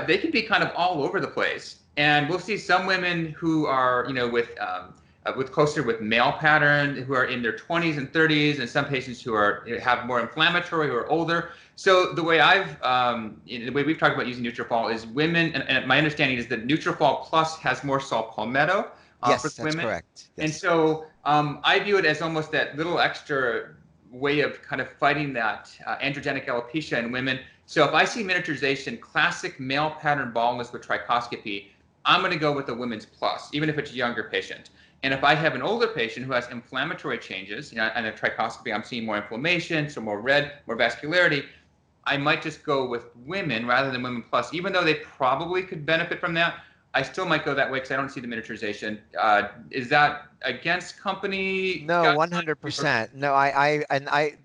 they can be kind of all over the place. And we'll see some women who are, with closer with male pattern, who are in their 20s and 30s, and some patients who have more inflammatory, who are older. So the way the way we've talked about using Nutrafol is women, and my understanding is that Nutrafol Plus has more saw palmetto for women. Yes, that's correct. Yes. And so I view it as almost that little extra way of kind of fighting that androgenic alopecia in women. So if I see miniaturization, classic male pattern baldness with trichoscopy, I'm going to go with a women's plus, even if it's a younger patient. And if I have an older patient who has inflammatory changes, and a trichoscopy, I'm seeing more inflammation, so more red, more vascularity, I might just go with women rather than women plus. Even though they probably could benefit from that, I still might go that way because I don't see the miniaturization. Is that against company?
No, 100%. No, I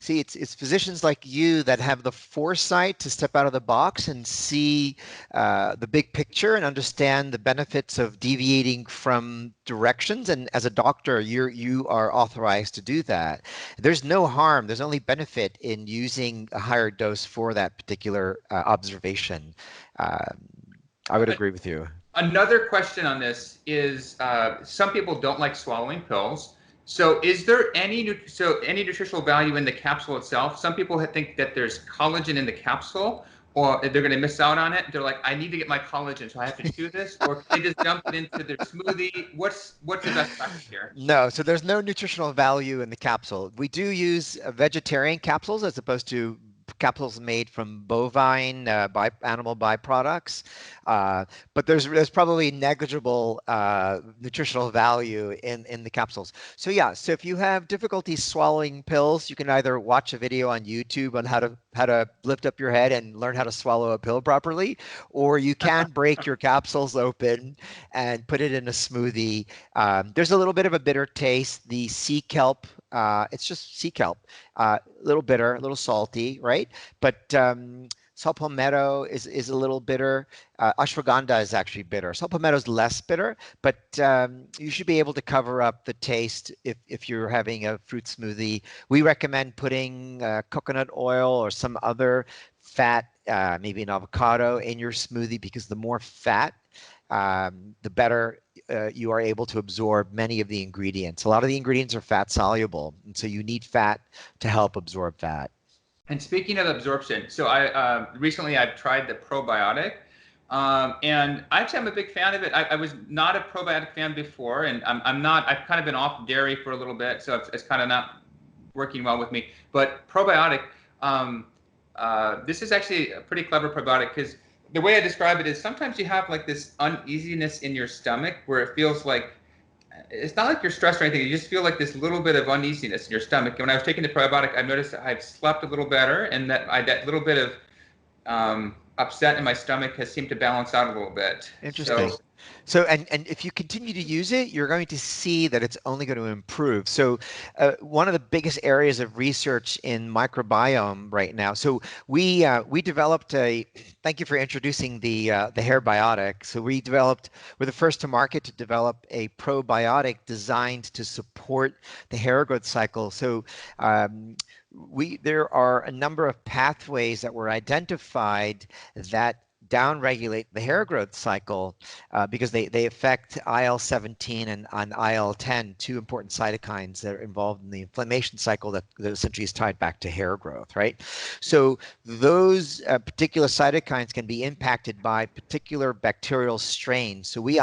see it's physicians like you that have the foresight to step out of the box and see the big picture and understand the benefits of deviating from directions. And as a doctor, you are authorized to do that. There's no harm. There's only benefit in using a higher dose for that particular observation. I would agree with you.
Another question on this is some people don't like swallowing pills. So is there any nutritional value in the capsule itself? Some people think that there's collagen in the capsule, or they're going to miss out on it. They're like, I need to get my collagen, so I have to chew this, or can they just dump it into their smoothie? What's the best practice here?
No, so there's no nutritional value in the capsule. We do use vegetarian capsules as opposed to capsules made from bovine animal byproducts, but there's probably negligible nutritional value in the capsules. So yeah, so if you have difficulty swallowing pills, you can either watch a video on YouTube on how to lift up your head and learn how to swallow a pill properly, or you can break your capsules open and put it in a smoothie. There's a little bit of a bitter taste. The sea kelp, it's just sea kelp, a little bitter, a little salty, right? But saw palmetto is a little bitter. Ashwagandha is actually bitter. Saw palmetto is less bitter, but you should be able to cover up the taste if you're having a fruit smoothie. We recommend putting coconut oil or some other fat, maybe an avocado, in your smoothie because the more fat, the better you are able to absorb many of the ingredients. A lot of the ingredients are fat soluble, and so you need fat to help absorb fat.
And speaking of absorption, so I recently I've tried the probiotic, and actually I'm a big fan of it. I was not a probiotic fan before, and I'm not. I've kind of been off dairy for a little bit, so it's kind of not working well with me. But probiotic, this is actually a pretty clever probiotic because the way I describe it is sometimes you have like this uneasiness in your stomach where it feels like it's not like you're stressed or anything. You just feel like this little bit of uneasiness in your stomach. And when I was taking the probiotic, I noticed that I've slept a little better, and that that little bit of upset in my stomach has seemed to balance out a little bit.
Interesting. So, and if you continue to use it, you're going to see that it's only going to improve. So, one of the biggest areas of research in microbiome right now. So we developed a. Thank you for introducing the hair biotic. So we're the first to market to develop a probiotic designed to support the hair growth cycle. So. There are a number of pathways that were identified that downregulate the hair growth cycle because they affect IL-17 and IL-10, two important cytokines that are involved in the inflammation cycle that essentially is tied back to hair growth, right? So those particular cytokines can be impacted by particular bacterial strains. So we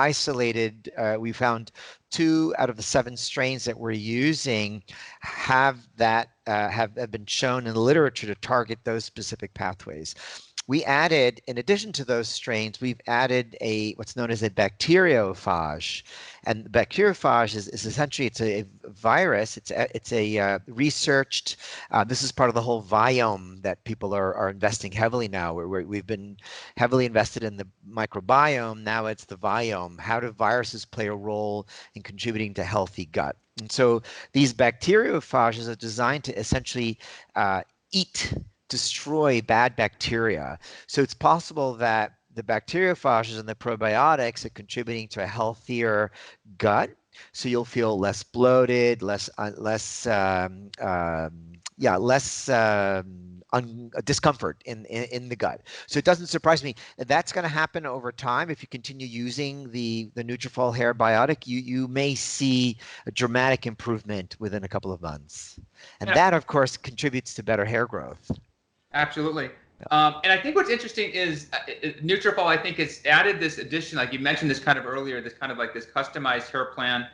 found 2 out of the 7 strains that we're using have been shown in the literature to target those specific pathways. We added, in addition to those strains, we've added what's known as a bacteriophage, and the bacteriophage is essentially it's a virus. It's a researched. This is part of the whole biome that people are investing heavily now. We've been heavily invested in the microbiome. Now it's the biome. How do viruses play a role in contributing to healthy gut? And so these bacteriophages are designed to essentially destroy bad bacteria. So it's possible that the bacteriophages and the probiotics are contributing to a healthier gut. So you'll feel less bloated, less discomfort in the gut. So it doesn't surprise me. That's going to happen over time. If you continue using the Nutrafol hair biotic, you may see a dramatic improvement within a couple of months. And that, of course, contributes to better hair growth.
Absolutely. And I think what's interesting is Nutrafol, I think, has added this addition, like you mentioned this kind of earlier, this kind of like this customized hair plan,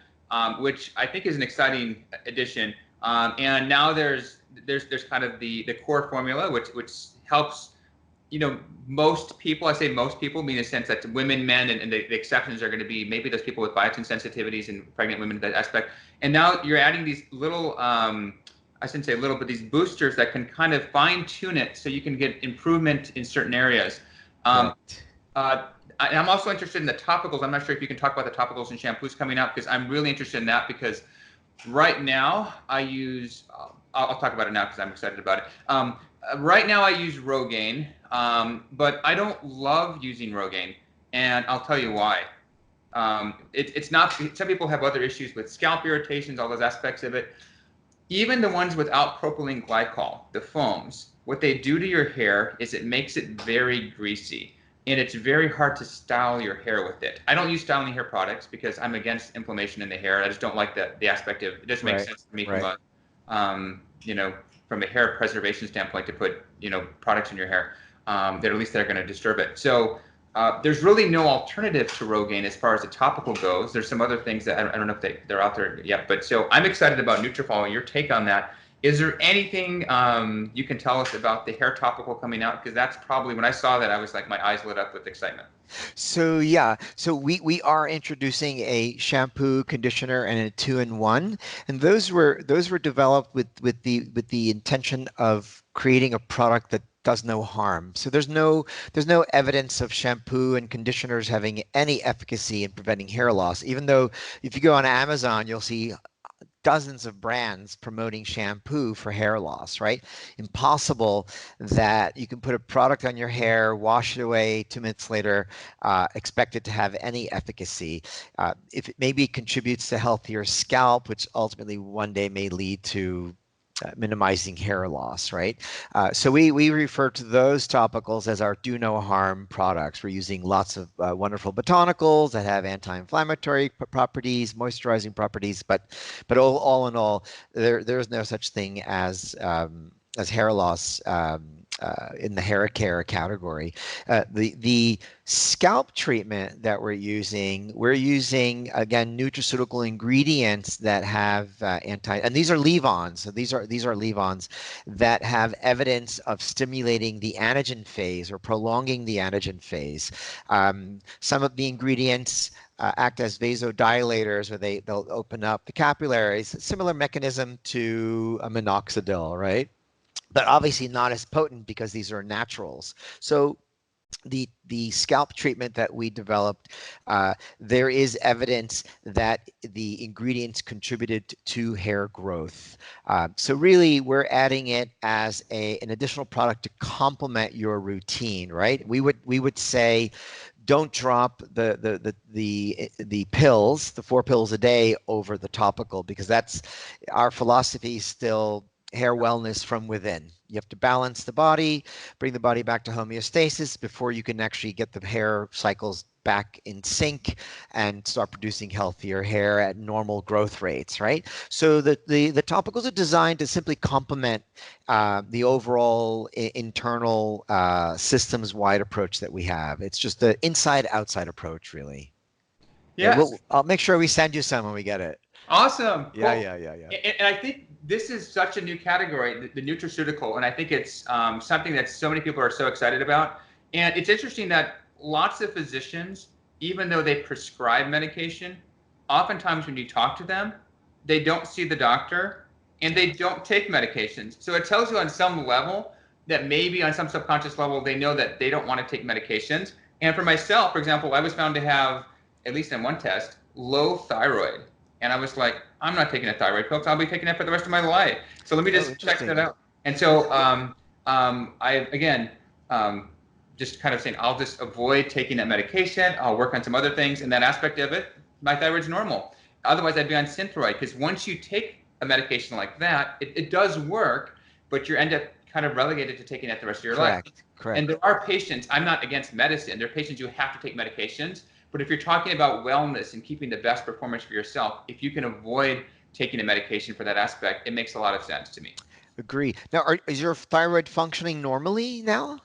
which I think is an exciting addition. And now there's kind of the core formula, which helps, most people, I say most people, mean in the sense that women, men, and the exceptions are going to be maybe those people with biotin sensitivities and pregnant women, that aspect. And now you're adding these little, I shouldn't say little, but these boosters that can kind of fine tune it so you can get improvement in certain areas. I'm also interested in the topicals. I'm not sure if you can talk about the topicals and shampoos coming out, because I'm really interested in that, because right now I use, I'll talk about it now because I'm excited about it. Right now I use Rogaine, but I don't love using Rogaine, and I'll tell you why. It's not, some people have other issues with scalp irritations, all those aspects of it. Even the ones without propylene glycol, the foams, what they do to your hair is it makes it very greasy, and it's very hard to style your hair with it. I don't use styling hair products because I'm against inflammation in the hair. I just don't like the aspect of it. Doesn't make sense to me from a from a hair preservation standpoint to put products in your hair. that at least they're going to disturb it. So there's really no alternative to Rogaine as far as the topical goes. There's some other things that I don't know if they're out there yet. But so I'm excited about Nutrafol. Your take on that? Is there anything you can tell us about the hair topical coming out? Because that's probably, when I saw that, I was like, my eyes lit up with excitement.
So yeah, so we are introducing a shampoo, conditioner, and a two-in-one, and those were developed with the intention of creating a product that does no harm. So there's no evidence of shampoo and conditioners having any efficacy in preventing hair loss. Even though if you go on Amazon, you'll see dozens of brands promoting shampoo for hair loss, right? Impossible that you can put a product on your hair, wash it away, 2 minutes later, expect it to have any efficacy. If it maybe contributes to healthier scalp, which ultimately one day may lead to minimizing hair loss, right? So we refer to those topicals as our do no harm products. We're using lots of wonderful botanicals that have anti-inflammatory properties, moisturizing properties, but all in all, there's no such thing as hair loss in the hair care category. The scalp treatment that we're using again nutraceutical ingredients that have and these are leave-ons. So these are leave-ons that have evidence of stimulating the anagen phase or prolonging the anagen phase. Some of the ingredients act as vasodilators, or they'll open up the capillaries. Similar mechanism to a minoxidil, right? But obviously not as potent because these are naturals. So the scalp treatment that we developed, there is evidence that the ingredients contributed to hair growth. So really, we're adding it as an additional product to complement your routine, right? We would say, don't drop the pills, the 4 pills a day over the topical, because that's our philosophy still. Hair wellness from within. You have to balance the body, bring the body back to homeostasis before you can actually get the hair cycles back in sync and start producing healthier hair at normal growth rates, right? So the topicals are designed to simply complement the overall internal systems-wide approach that we have. It's just the inside-outside approach, really.
Yes.
Yeah, I'll make sure we send you some when we get it.
Awesome.
Yeah,
Well,
yeah.
And I think this is such a new category, the nutraceutical, and I think it's something that so many people are so excited about. And it's interesting that lots of physicians, even though they prescribe medication, oftentimes when you talk to them, they don't see the doctor and they don't take medications. So it tells you on some level that maybe on some subconscious level, they know that they don't want to take medications. And for myself, for example, I was found to have, at least in one test, low thyroid. And I was like, I'm not taking a thyroid pill, 'cause I'll be taking it for the rest of my life. So let me just check that out. And so I, again, just kind of saying, I'll just avoid taking that medication. I'll work on some other things. And that aspect of it, my thyroid's normal. Otherwise, I'd be on Synthroid, because once you take a medication like that, it does work, but you end up kind of relegated to taking it the rest of your life.
Correct.
And there are patients, I'm not against medicine. There are patients who have to take medications. But if you're talking about wellness and keeping the best performance for yourself, if you can avoid taking a medication for that aspect, it makes a lot of sense to me.
Agree. Now, is your thyroid functioning normally now?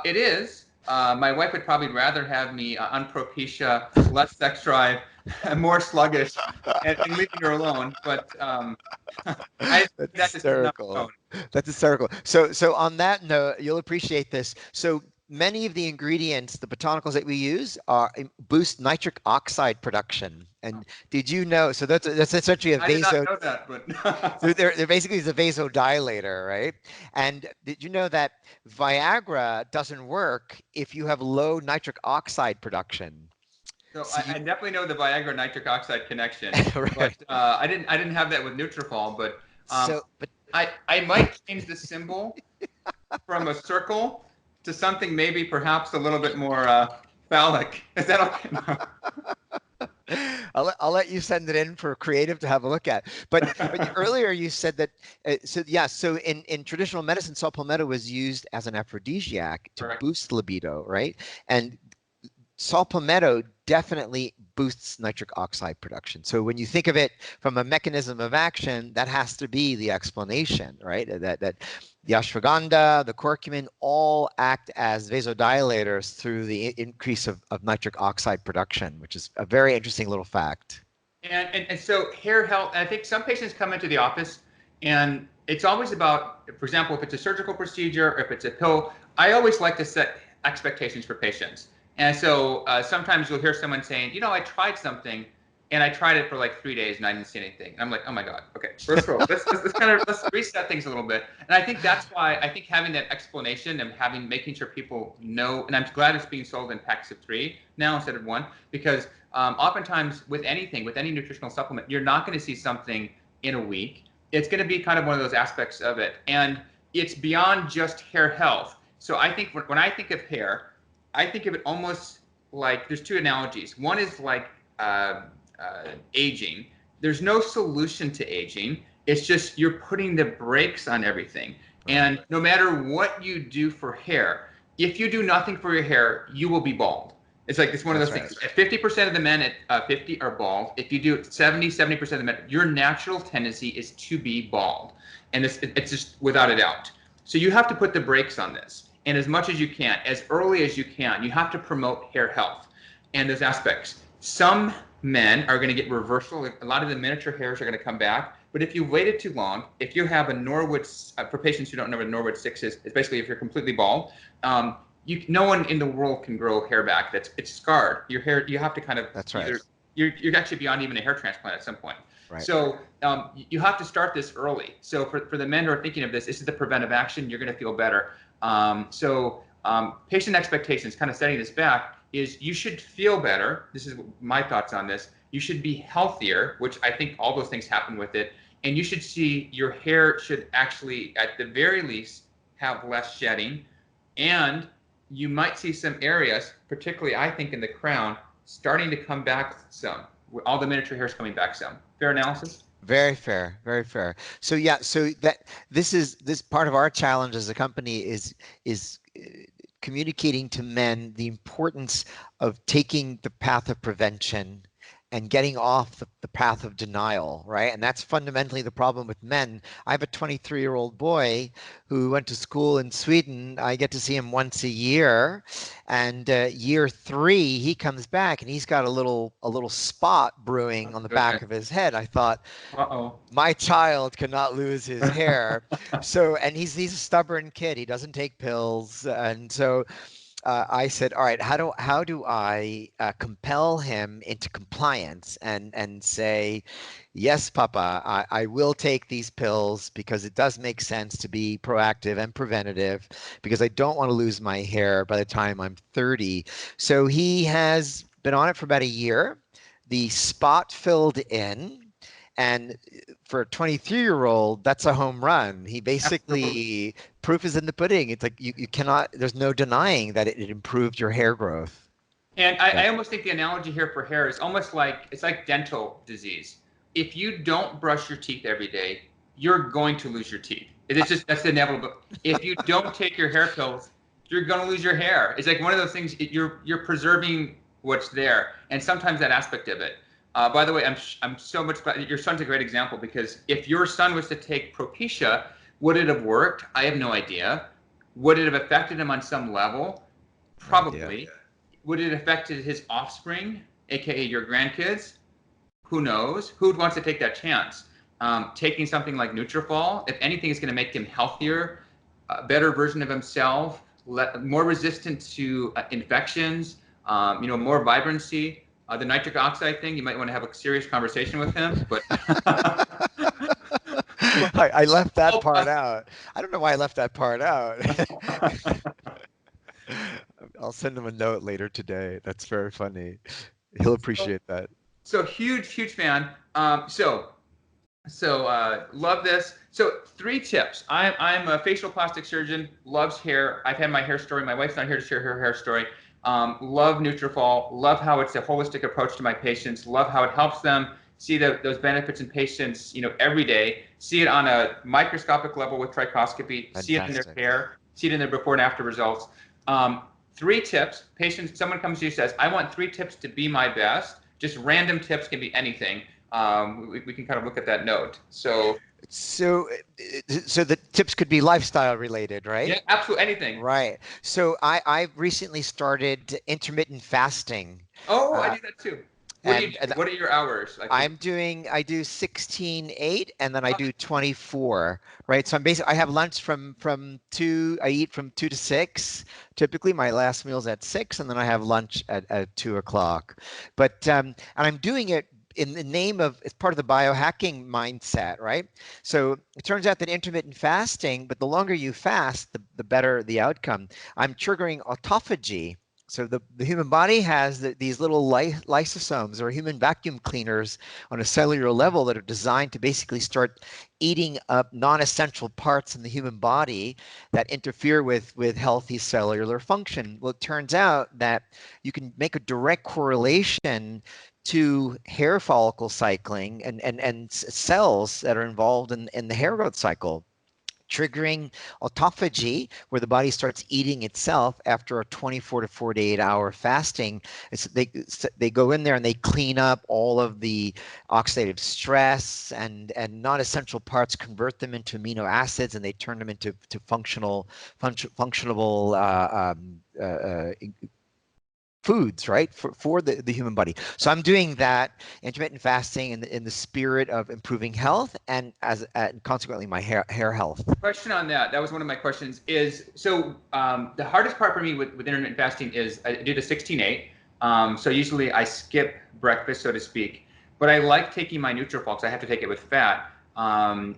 It is. My wife would probably rather have me on Propecia, less sex drive, more sluggish, and leaving her alone. But
That's hysterical. That's hysterical. So on that note, you'll appreciate this. So many of the ingredients, the botanicals that we use, boost nitric oxide production. And did you know? So that's essentially a
I did not know that, but
so they're basically a vasodilator, right? And did you know that Viagra doesn't work if you have low nitric oxide production?
So I definitely know the Viagra nitric oxide connection,
Right.
but I didn't have that with Nutrafol. But I might change the symbol from a circle to something maybe perhaps a little bit more phallic. Is that okay?
I'll let you send it in for creative to have a look at. But earlier you said that so in traditional medicine, saw palmetto was used as an aphrodisiac to boost libido, right? And saw palmetto definitely boosts nitric oxide production. So when you think of it from a mechanism of action, that has to be the explanation, right? That the ashwagandha, the curcumin all act as vasodilators through the increase of nitric oxide production, which is a very interesting little fact.
And so hair health, I think some patients come into the office and it's always about, for example, if it's a surgical procedure or if it's a pill, I always like to set expectations for patients. And so sometimes you'll hear someone saying, you know, I tried something and I tried it for like 3 days and I didn't see anything. And I'm like, oh my God, okay, let's let's reset things a little bit. And I think that's why I think having that explanation and making sure people know, and I'm glad it's being sold in packs of 3 now instead of 1, because oftentimes with any nutritional supplement, you're not going to see something in a week. It's going to be kind of one of those aspects of it. And it's beyond just hair health. So I think when I think of hair, I think of it almost like there's 2 analogies. One is like aging. There's no solution to aging. It's just you're putting the brakes on everything. And no matter what you do for hair, if you do nothing for your hair, you will be bald. It's like it's one of those things. 50% of the men at 50 are bald. If you do it 70% of the men, your natural tendency is to be bald. And it's just without a doubt. So you have to put the brakes on this. And as much as you can, as early as you can, you have to promote hair health and those aspects. Some men are going to get reversal. A lot of the miniature hairs are going to come back. But if you waited too long, if you have a Norwood, for patients who don't know what Norwood 6 is, it's basically if you're completely bald, no one in the world can grow hair back. It's scarred. Your hair, you have to kind of.
That's right.
You're actually beyond even a hair transplant at some point.
Right.
So you have to start this early. So for the men who are thinking of this is the preventive action. You're going to feel better. Patient expectations, kind of setting this back, is you should feel better. This is my thoughts on this. You should be healthier, which I think all those things happen with it. And you should see your hair should actually, at the very least, have less shedding. And you might see some areas, particularly I think in the crown, starting to come back some. All the miniature hairs coming back some. Fair analysis?
Very fair, very fair. So yeah, so that this part of our challenge as a company is communicating to men the importance of taking the path of prevention and getting off the path of denial, right? And that's fundamentally the problem with men. I have a 23-year-old boy who went to school in Sweden. I get to see him once a year, and year 3 he comes back and he's got a little spot brewing on the back of his head. I thought, my child cannot lose his hair. So, and he's a stubborn kid. He doesn't take pills, and so. I said, all right, how do I compel him into compliance and say, yes, Papa, I will take these pills because it does make sense to be proactive and preventative because I don't want to lose my hair by the time I'm 30. So he has been on it for about a year. The spot filled in. And for a 23-year-old, that's a home run. He basically, proof is in the pudding. It's like you cannot, there's no denying that it improved your hair growth.
And I almost think the analogy here for hair is almost like, it's like dental disease. If you don't brush your teeth every day, you're going to lose your teeth. It's just, that's inevitable. If you don't take your hair pills, you're going to lose your hair. It's like one of those things, you're preserving what's there. And sometimes that aspect of it. By the way, I'm so much glad your son's a great example because if your son was to take Propecia, would it have worked? I have no idea. Would it have affected him on some level? Probably. Would it have affected his offspring, aka your grandkids? Who knows? Who wants to take that chance? Taking something like Nutrafol, if anything, is going to make him healthier, a better version of himself, more resistant to infections, more vibrancy. The nitric oxide thing, you might want to have a serious conversation with him, but
I left that part out. I don't know why I left that part out. I'll send him a note later today. That's very funny. He'll appreciate that.
So huge fan. So love this. So 3 tips. I'm a facial plastic surgeon, loves hair. I've had my hair story. My wife's not here to share her hair story. Love Nutrafol, love how it's a holistic approach to my patients, love how it helps them see those benefits in patients, every day, see it on a microscopic level with trichoscopy, see it in their hair, see it in their before and after results. 3 tips. Someone comes to you and says, I want 3 tips to be my best. Just random tips, can be anything. We can kind of look at that note. So
the tips could be lifestyle related, right?
yeah, absolutely anything.
Right. So I recently started intermittent fasting.
Oh, I
Uh,
do that too. What do you
and
do? What are your hours? Like,
I do 16/8 and then I do 24, right? So I'm basically, I have lunch from 2, I eat from 2 to 6. Typically my last meal's at 6 and then I have lunch at 2 o'clock. But, and I'm doing it in the name of, it's part of the biohacking mindset, right? So it turns out that intermittent fasting, but the longer you fast, the better the outcome. I'm triggering autophagy. So the human body has these little lysosomes or human vacuum cleaners on a cellular level that are designed to basically start eating up non-essential parts in the human body that interfere with healthy cellular function. Well, it turns out that you can make a direct correlation to hair follicle cycling and cells that are involved in the hair growth cycle, triggering autophagy, where the body starts eating itself after a 24 to 48 hour fasting. They go in there and they clean up all of the oxidative stress and non-essential parts, convert them into amino acids, and they turn them into functional foods, right, for the human body. So I'm doing that intermittent fasting in the spirit of improving health and consequently my hair health.
question on that. That was one of my questions. Is so the hardest part for me with intermittent fasting is I do the 16/8. So usually I skip breakfast, so to speak. But I like taking my Nutrafol because I have to take it with fat. In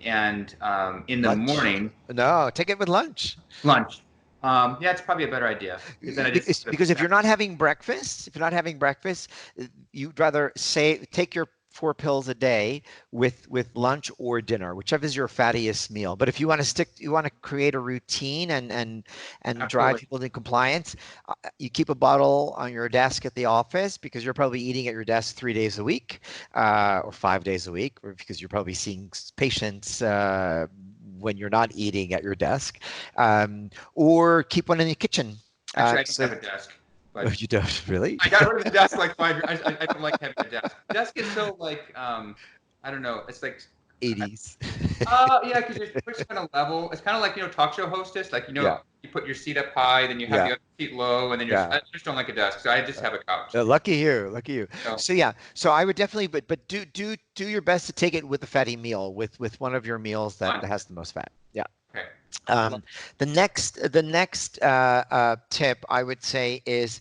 the
Lunch?
morning.
No, take it with lunch.
Lunch. Yeah, it's probably a better idea because then
Because if you're not having breakfast, you'd rather say take your 4 pills a day with lunch or dinner, whichever is your fattiest meal. But if you want to you want to create a routine and drive people to compliance, you keep a bottle on your desk at the office because you're probably eating at your desk 3 days a week, or 5 days a week, or because you're probably seeing patients when you're not eating at your desk, or keep one in the kitchen.
Actually, I don't have a desk. But
you don't really?
I got rid of the desk like 5 years. I don't like having a desk. Desk is so like I don't know. It's like
80s.
Yeah, because you're pushed on a level. It's kind of like talk show hostess. Like
Yeah.
you put your seat up high, then you have the other seat low, and then I just don't like a desk, so I just have a couch.
Lucky you. So yeah, so I would definitely, but do your best to take it with a fatty meal, with one of your meals that has the most fat. Yeah.
Okay.
The next tip I would say is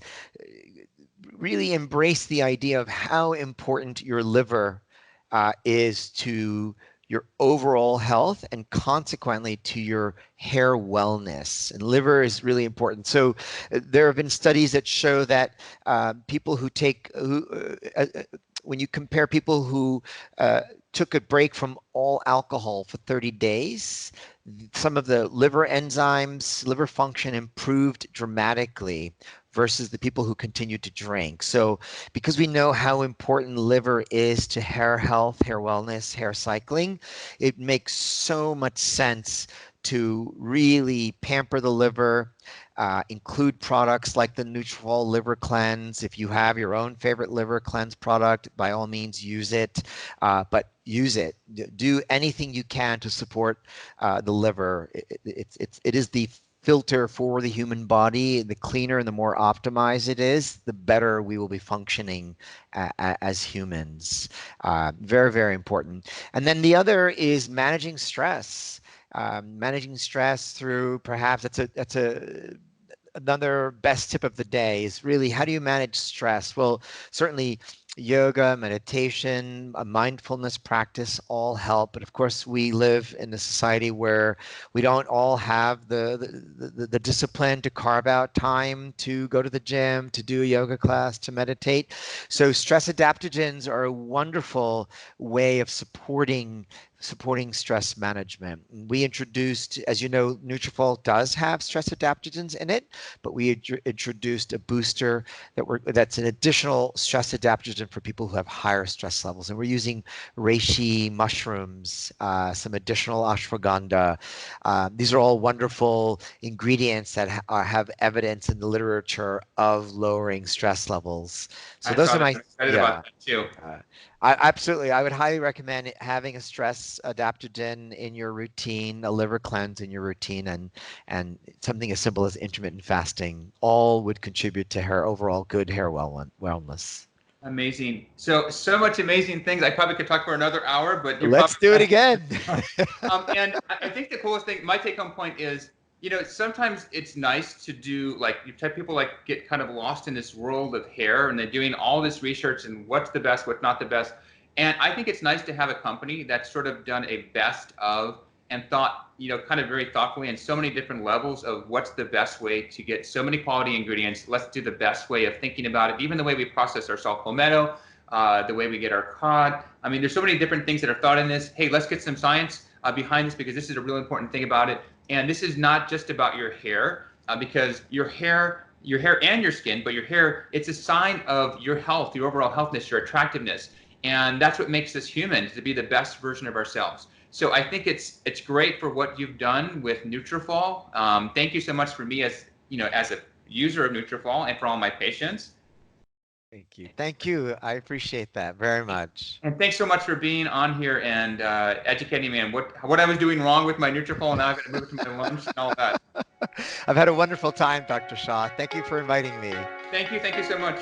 really embrace the idea of how important your liver is to your overall health and consequently to your hair wellness. And liver is really important. So there have been studies that show that people who take, when you compare people who took a break from all alcohol for 30 days, some of the liver enzymes, liver function improved dramatically versus the people who continued to drink. So because we know how important liver is to hair health, hair wellness, hair cycling, it makes so much sense to really pamper the liver, include products like the Nutrafol liver cleanse. If you have your own favorite liver cleanse product, by all means use it, but use it. Do anything you can to support the liver. It is the filter for the human body. The cleaner and the more optimized it is, the better we will be functioning as humans. Very, very important. And then the other is managing stress. Managing stress through, perhaps that's another best tip of the day, is really how do you manage stress? Well, certainly yoga, meditation, a mindfulness practice all help. But of course, we live in a society where we don't all have the discipline to carve out time to go to the gym, to do a yoga class, to meditate. So stress adaptogens are a wonderful way of supporting supporting stress management. We introduced, as you know, Nutrafol does have stress adaptogens in it, but we introduced a booster that's an additional stress adaptogen for people who have higher stress levels. And we're using reishi mushrooms, some additional ashwagandha. These are all wonderful ingredients that have evidence in the literature of lowering stress levels. So
I
those
saw
are
that.
my,
I'm excited
yeah.
about that too.
Absolutely. I would highly recommend having a stress adaptogen in your routine, a liver cleanse in your routine, and something as simple as intermittent fasting all would contribute to her overall good hair wellness.
Amazing. So much amazing things. I probably could talk for another hour, but you're
Let's
probably
do it again.
and I think the coolest thing, my take home point is, sometimes it's nice to do, like, you type people like get kind of lost in this world of hair, and they're doing all this research and what's the best, what's not the best. And I think it's nice to have a company that's sort of done a best of and thought, kind of very thoughtfully in so many different levels of what's the best way to get so many quality ingredients. Let's do the best way of thinking about it. Even the way we process our salt palmetto, the way we get our cod. I mean, there's so many different things that are thought in this. Hey, let's get some science behind this, because this is a real important thing about it. And this is not just about your hair, because your hair and your skin, but your hair, it's a sign of your health, your overall healthness, your attractiveness. And that's what makes us human, to be the best version of ourselves. So I think it's great for what you've done with Nutrafol. Thank you so much for me as a user of Nutrafol, and for all my patients.
Thank you. Thank you. I appreciate that very much.
And thanks so much for being on here and educating me on what I was doing wrong with my Nutrafol, and now I've got to move it to my lunch and all that.
I've had a wonderful time, Dr. Shah. Thank you for inviting me.
Thank you so much.